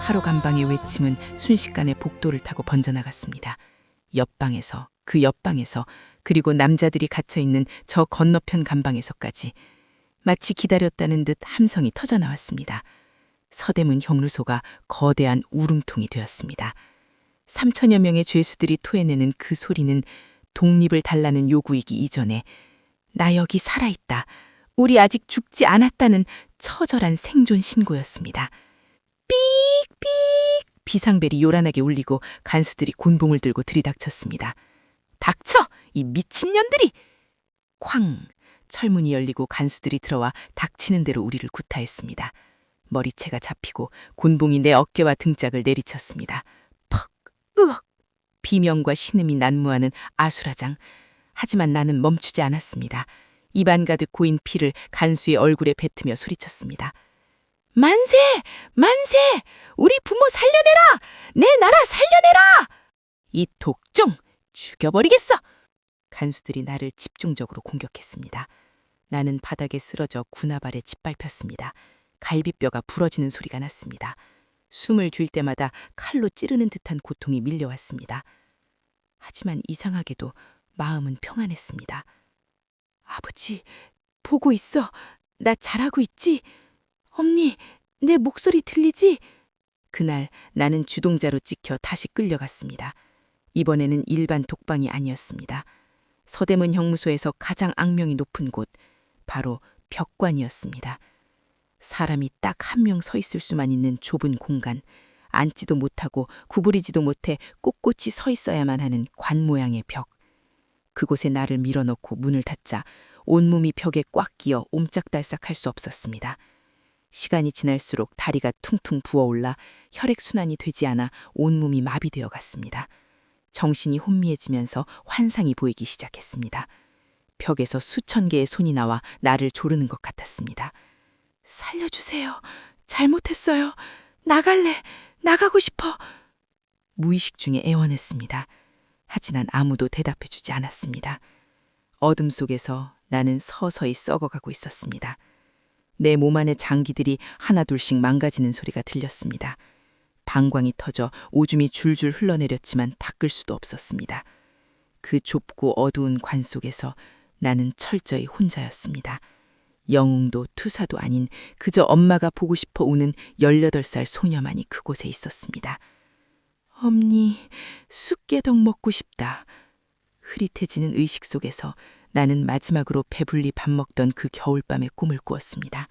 8호 감방의 외침은 순식간에 복도를 타고 번져나갔습니다. 옆방에서, 그 옆방에서, 그리고 남자들이 갇혀있는 저 건너편 감방에서까지. 마치 기다렸다는 듯 함성이 터져나왔습니다. 서대문 형루소가 거대한 울음통이 되었습니다. 3천여 명의 죄수들이 토해내는 그 소리는 독립을 달라는 요구이기 이전에 나 여기 살아있다, 우리 아직 죽지 않았다는 처절한 생존 신고였습니다. 삑삑! 비상벨이 요란하게 울리고 간수들이 곤봉을 들고 들이닥쳤습니다. 닥쳐! 이 미친년들이! 쾅! 철문이 열리고 간수들이 들어와 닥치는 대로 우리를 구타했습니다. 머리채가 잡히고 곤봉이 내 어깨와 등짝을 내리쳤습니다. 퍽! 으억! 비명과 신음이 난무하는 아수라장. 하지만 나는 멈추지 않았습니다. 입안 가득 고인 피를 간수의 얼굴에 뱉으며 소리쳤습니다. 만세! 만세! 우리 부모 살려내라! 내 나라 살려내라! 이 독종! 죽여버리겠어! 간수들이 나를 집중적으로 공격했습니다. 나는 바닥에 쓰러져 군화발에 짓밟혔습니다. 갈비뼈가 부러지는 소리가 났습니다. 숨을 쉴 때마다 칼로 찌르는 듯한 고통이 밀려왔습니다. 하지만 이상하게도 마음은 평안했습니다. 아버지, 보고 있어. 나 잘하고 있지? 엄니, 내 목소리 들리지? 그날 나는 주동자로 찍혀 다시 끌려갔습니다. 이번에는 일반 독방이 아니었습니다. 서대문 형무소에서 가장 악명이 높은 곳, 바로 벽관이었습니다. 사람이 딱 한 명 서 있을 수만 있는 좁은 공간, 앉지도 못하고 구부리지도 못해 꼿꼿이 서 있어야만 하는 관 모양의 벽. 그곳에 나를 밀어넣고 문을 닫자 온몸이 벽에 꽉 끼어 옴짝달싹 할 수 없었습니다. 시간이 지날수록 다리가 퉁퉁 부어올라 혈액순환이 되지 않아 온몸이 마비되어 갔습니다. 정신이 혼미해지면서 환상이 보이기 시작했습니다. 벽에서 수천 개의 손이 나와 나를 조르는 것 같았습니다. 살려주세요. 잘못했어요. 나갈래. 나가고 싶어. 무의식 중에 애원했습니다. 하지만 아무도 대답해주지 않았습니다. 어둠 속에서 나는 서서히 썩어가고 있었습니다. 내 몸 안의 장기들이 하나둘씩 망가지는 소리가 들렸습니다. 방광이 터져 오줌이 줄줄 흘러내렸지만 닦을 수도 없었습니다. 그 좁고 어두운 관 속에서 나는 철저히 혼자였습니다. 영웅도 투사도 아닌 그저 엄마가 보고 싶어 우는 18살 소녀만이 그곳에 있었습니다. 엄니, 쑥개덕 먹고 싶다. 흐릿해지는 의식 속에서 나는 마지막으로 배불리 밥 먹던 그 겨울밤의 꿈을 꾸었습니다.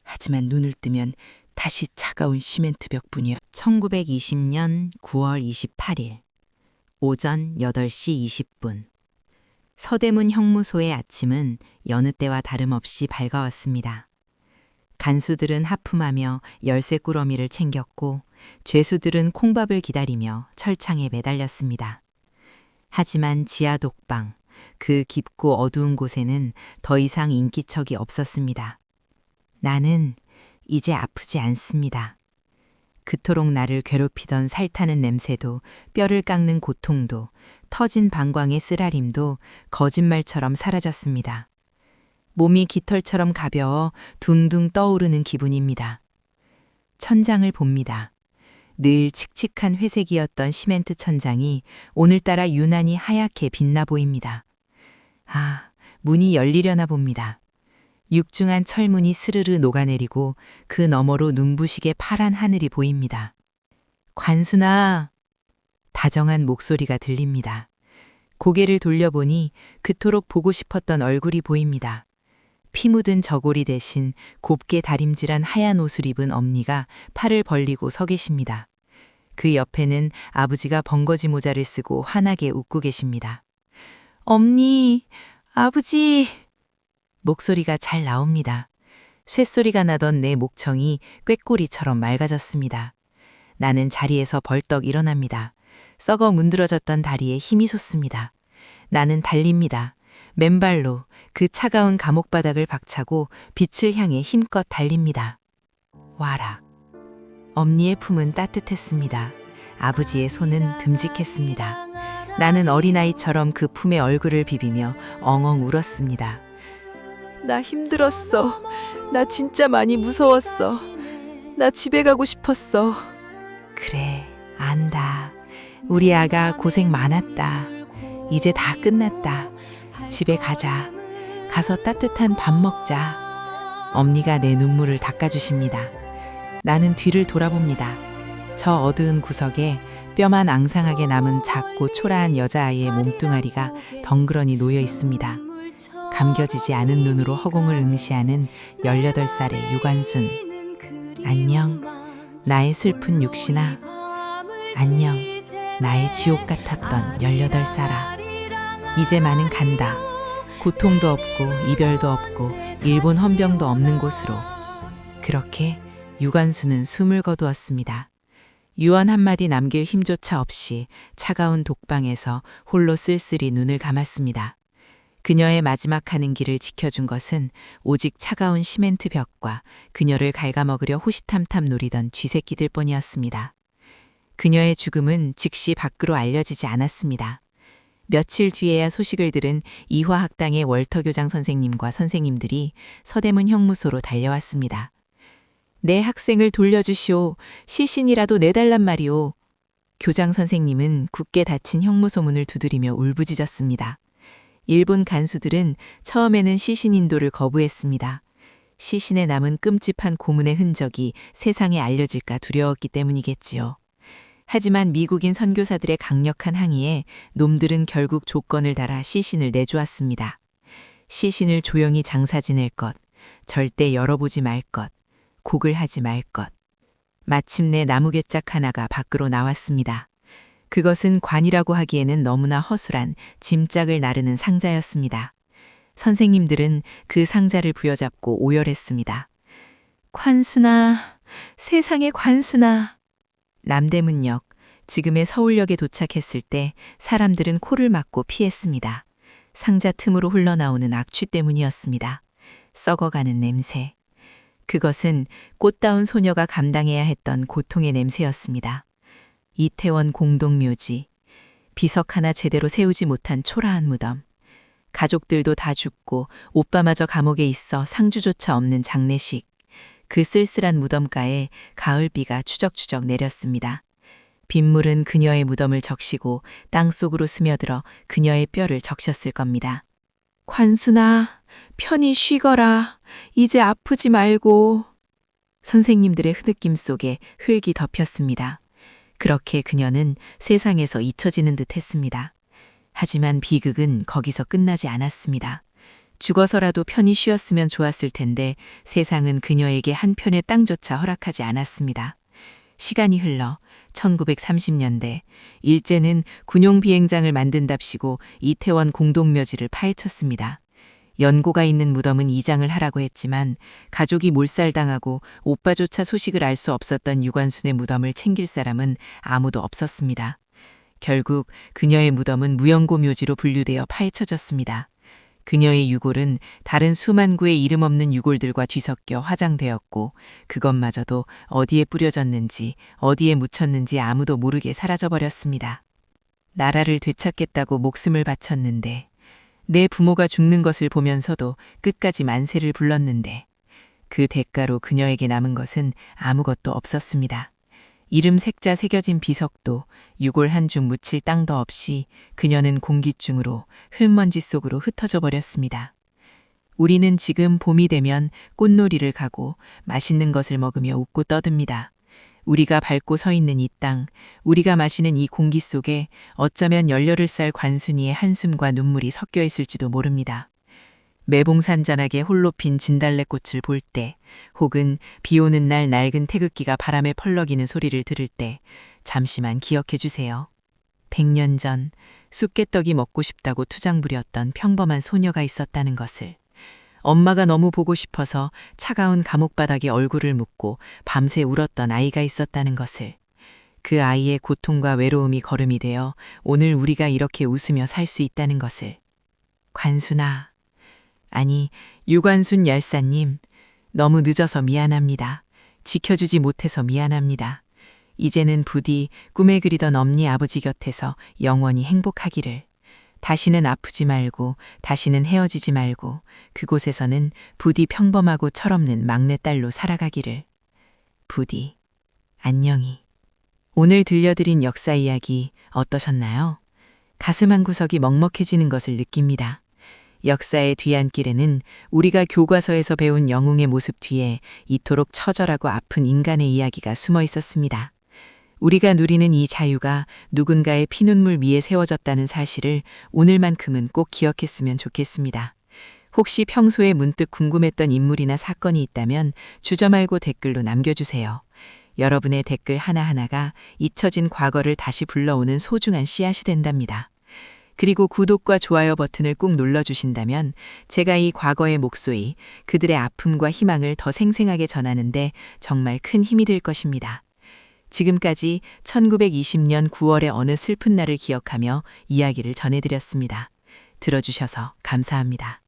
하지만 눈을 뜨면 다시 차가운 시멘트 벽뿐이었. 1920년 9월 28일 오전 8시 20분 서대문 형무소의 아침은 여느 때와 다름없이 밝아왔습니다. 간수들은 하품하며 열쇠 꾸러미를 챙겼고 죄수들은 콩밥을 기다리며 철창에 매달렸습니다. 하지만 지하 독방, 그 깊고 어두운 곳에는 더 이상 인기척이 없었습니다. 나는 이제 아프지 않습니다. 그토록 나를 괴롭히던 살타는 냄새도 뼈를 깎는 고통도 터진 방광의 쓰라림도 거짓말처럼 사라졌습니다. 몸이 깃털처럼 가벼워 둥둥 떠오르는 기분입니다. 천장을 봅니다. 늘 칙칙한 회색이었던 시멘트 천장이 오늘따라 유난히 하얗게 빛나 보입니다. 아, 문이 열리려나 봅니다. 육중한 철문이 스르르 녹아내리고 그 너머로 눈부시게 파란 하늘이 보입니다. 관순아. 다정한 목소리가 들립니다. 고개를 돌려보니 그토록 보고 싶었던 얼굴이 보입니다. 피 묻은 저고리 대신 곱게 다림질한 하얀 옷을 입은 엄니가 팔을 벌리고 서 계십니다. 그 옆에는 아버지가 벙거지 모자를 쓰고 환하게 웃고 계십니다. 엄니, 아버지. 목소리가 잘 나옵니다. 쇳소리가 나던 내 목청이 꾀꼬리처럼 맑아졌습니다. 나는 자리에서 벌떡 일어납니다. 썩어 문드러졌던 다리에 힘이 솟습니다. 나는 달립니다. 맨발로 그 차가운 감옥바닥을 박차고 빛을 향해 힘껏 달립니다. 와락. 엄니의 품은 따뜻했습니다. 아버지의 손은 듬직했습니다. 나는 어린아이처럼 그 품에 얼굴을 비비며 엉엉 울었습니다. 나 힘들었어. 나 진짜 많이 무서웠어. 나 집에 가고 싶었어. 그래, 안다. 우리 아가 고생 많았다. 이제 다 끝났다. 집에 가자. 가서 따뜻한 밥 먹자. 엄니가 내 눈물을 닦아주십니다. 나는 뒤를 돌아봅니다. 저 어두운 구석에 뼈만 앙상하게 남은 작고 초라한 여자아이의 몸뚱아리가 덩그러니 놓여 있습니다. 감겨지지 않은 눈으로 허공을 응시하는 18살의 유관순. 안녕, 나의 슬픈 육신아. 안녕, 나의 지옥 같았던 18살아. 이제만은 간다. 고통도 없고 이별도 없고 일본 헌병도 없는 곳으로. 그렇게 유관순은 숨을 거두었습니다. 유언 한마디 남길 힘조차 없이 차가운 독방에서 홀로 쓸쓸히 눈을 감았습니다. 그녀의 마지막 가는 길을 지켜준 것은 오직 차가운 시멘트 벽과 그녀를 갉아먹으려 호시탐탐 노리던 쥐새끼들 뿐이었습니다. 그녀의 죽음은 즉시 밖으로 알려지지 않았습니다. 며칠 뒤에야 소식을 들은 이화학당의 월터 교장 선생님과 선생님들이 서대문 형무소로 달려왔습니다. 내 학생을 돌려주시오. 시신이라도 내달란 말이오. 교장 선생님은 굳게 닫힌 형무소 문을 두드리며 울부짖었습니다. 일본 간수들은 처음에는 시신 인도를 거부했습니다. 시신에 남은 끔찍한 고문의 흔적이 세상에 알려질까 두려웠기 때문이겠지요. 하지만 미국인 선교사들의 강력한 항의에 놈들은 결국 조건을 달아 시신을 내주었습니다. 시신을 조용히 장사 지낼 것, 절대 열어보지 말 것, 곡을 하지 말 것. 마침내 나무개짝 하나가 밖으로 나왔습니다. 그것은 관이라고 하기에는 너무나 허술한 짐짝을 나르는 상자였습니다. 선생님들은 그 상자를 부여잡고 오열했습니다. 관순아, 세상의 관순아. 남대문역, 지금의 서울역에 도착했을 때 사람들은 코를 막고 피했습니다. 상자 틈으로 흘러나오는 악취 때문이었습니다. 썩어가는 냄새. 그것은 꽃다운 소녀가 감당해야 했던 고통의 냄새였습니다. 이태원 공동묘지, 비석 하나 제대로 세우지 못한 초라한 무덤. 가족들도 다 죽고 오빠마저 감옥에 있어 상주조차 없는 장례식. 그 쓸쓸한 무덤가에 가을비가 추적추적 내렸습니다. 빗물은 그녀의 무덤을 적시고 땅속으로 스며들어 그녀의 뼈를 적셨을 겁니다. 관순아, 편히 쉬거라. 이제 아프지 말고. 선생님들의 흐느낌 속에 흙이 덮였습니다. 그렇게 그녀는 세상에서 잊혀지는 듯 했습니다. 하지만 비극은 거기서 끝나지 않았습니다. 죽어서라도 편히 쉬었으면 좋았을 텐데 세상은 그녀에게 한 편의 땅조차 허락하지 않았습니다. 시간이 흘러 1930년대 일제는 군용 비행장을 만든답시고 이태원 공동묘지를 파헤쳤습니다. 연고가 있는 무덤은 이장을 하라고 했지만 가족이 몰살당하고 오빠조차 소식을 알 수 없었던 유관순의 무덤을 챙길 사람은 아무도 없었습니다. 결국 그녀의 무덤은 무연고 묘지로 분류되어 파헤쳐졌습니다. 그녀의 유골은 다른 수만 구의 이름 없는 유골들과 뒤섞여 화장되었고 그것마저도 어디에 뿌려졌는지 어디에 묻혔는지 아무도 모르게 사라져버렸습니다. 나라를 되찾겠다고 목숨을 바쳤는데 내 부모가 죽는 것을 보면서도 끝까지 만세를 불렀는데 그 대가로 그녀에게 남은 것은 아무것도 없었습니다. 이름 색자 새겨진 비석도 유골 한 줌 묻힐 땅도 없이 그녀는 공기중으로 흙먼지 속으로 흩어져 버렸습니다. 우리는 지금 봄이 되면 꽃놀이를 가고 맛있는 것을 먹으며 웃고 떠듭니다. 우리가 밟고 서 있는 이 땅, 우리가 마시는 이 공기 속에 어쩌면 열렬을 쌀 관순이의 한숨과 눈물이 섞여 있을지도 모릅니다. 매봉산잔하게 홀로 핀 진달래꽃을 볼 때, 혹은 비 오는 날 낡은 태극기가 바람에 펄럭이는 소리를 들을 때 잠시만 기억해 주세요. 100년 전 쑥개떡이 먹고 싶다고 투정 부렸던 평범한 소녀가 있었다는 것을. 엄마가 너무 보고 싶어서 차가운 감옥바닥에 얼굴을 묻고 밤새 울었던 아이가 있었다는 것을. 그 아이의 고통과 외로움이 거름이 되어 오늘 우리가 이렇게 웃으며 살 수 있다는 것을. 관순아, 아니 유관순 열사님, 너무 늦어서 미안합니다. 지켜주지 못해서 미안합니다. 이제는 부디 꿈에 그리던 엄니 아버지 곁에서 영원히 행복하기를. 다시는 아프지 말고, 다시는 헤어지지 말고, 그곳에서는 부디 평범하고 철없는 막내딸로 살아가기를. 부디, 안녕히. 오늘 들려드린 역사 이야기 어떠셨나요? 가슴 한구석이 먹먹해지는 것을 느낍니다. 역사의 뒤안길에는 우리가 교과서에서 배운 영웅의 모습 뒤에 이토록 처절하고 아픈 인간의 이야기가 숨어 있었습니다. 우리가 누리는 이 자유가 누군가의 피눈물 위에 세워졌다는 사실을 오늘만큼은 꼭 기억했으면 좋겠습니다. 혹시 평소에 문득 궁금했던 인물이나 사건이 있다면 주저 말고 댓글로 남겨주세요. 여러분의 댓글 하나하나가 잊혀진 과거를 다시 불러오는 소중한 씨앗이 된답니다. 그리고 구독과 좋아요 버튼을 꾹 눌러주신다면 제가 이 과거의 목소리, 그들의 아픔과 희망을 더 생생하게 전하는데 정말 큰 힘이 될 것입니다. 지금까지 1920년 9월의 어느 슬픈 날을 기억하며 이야기를 전해드렸습니다. 들어주셔서 감사합니다.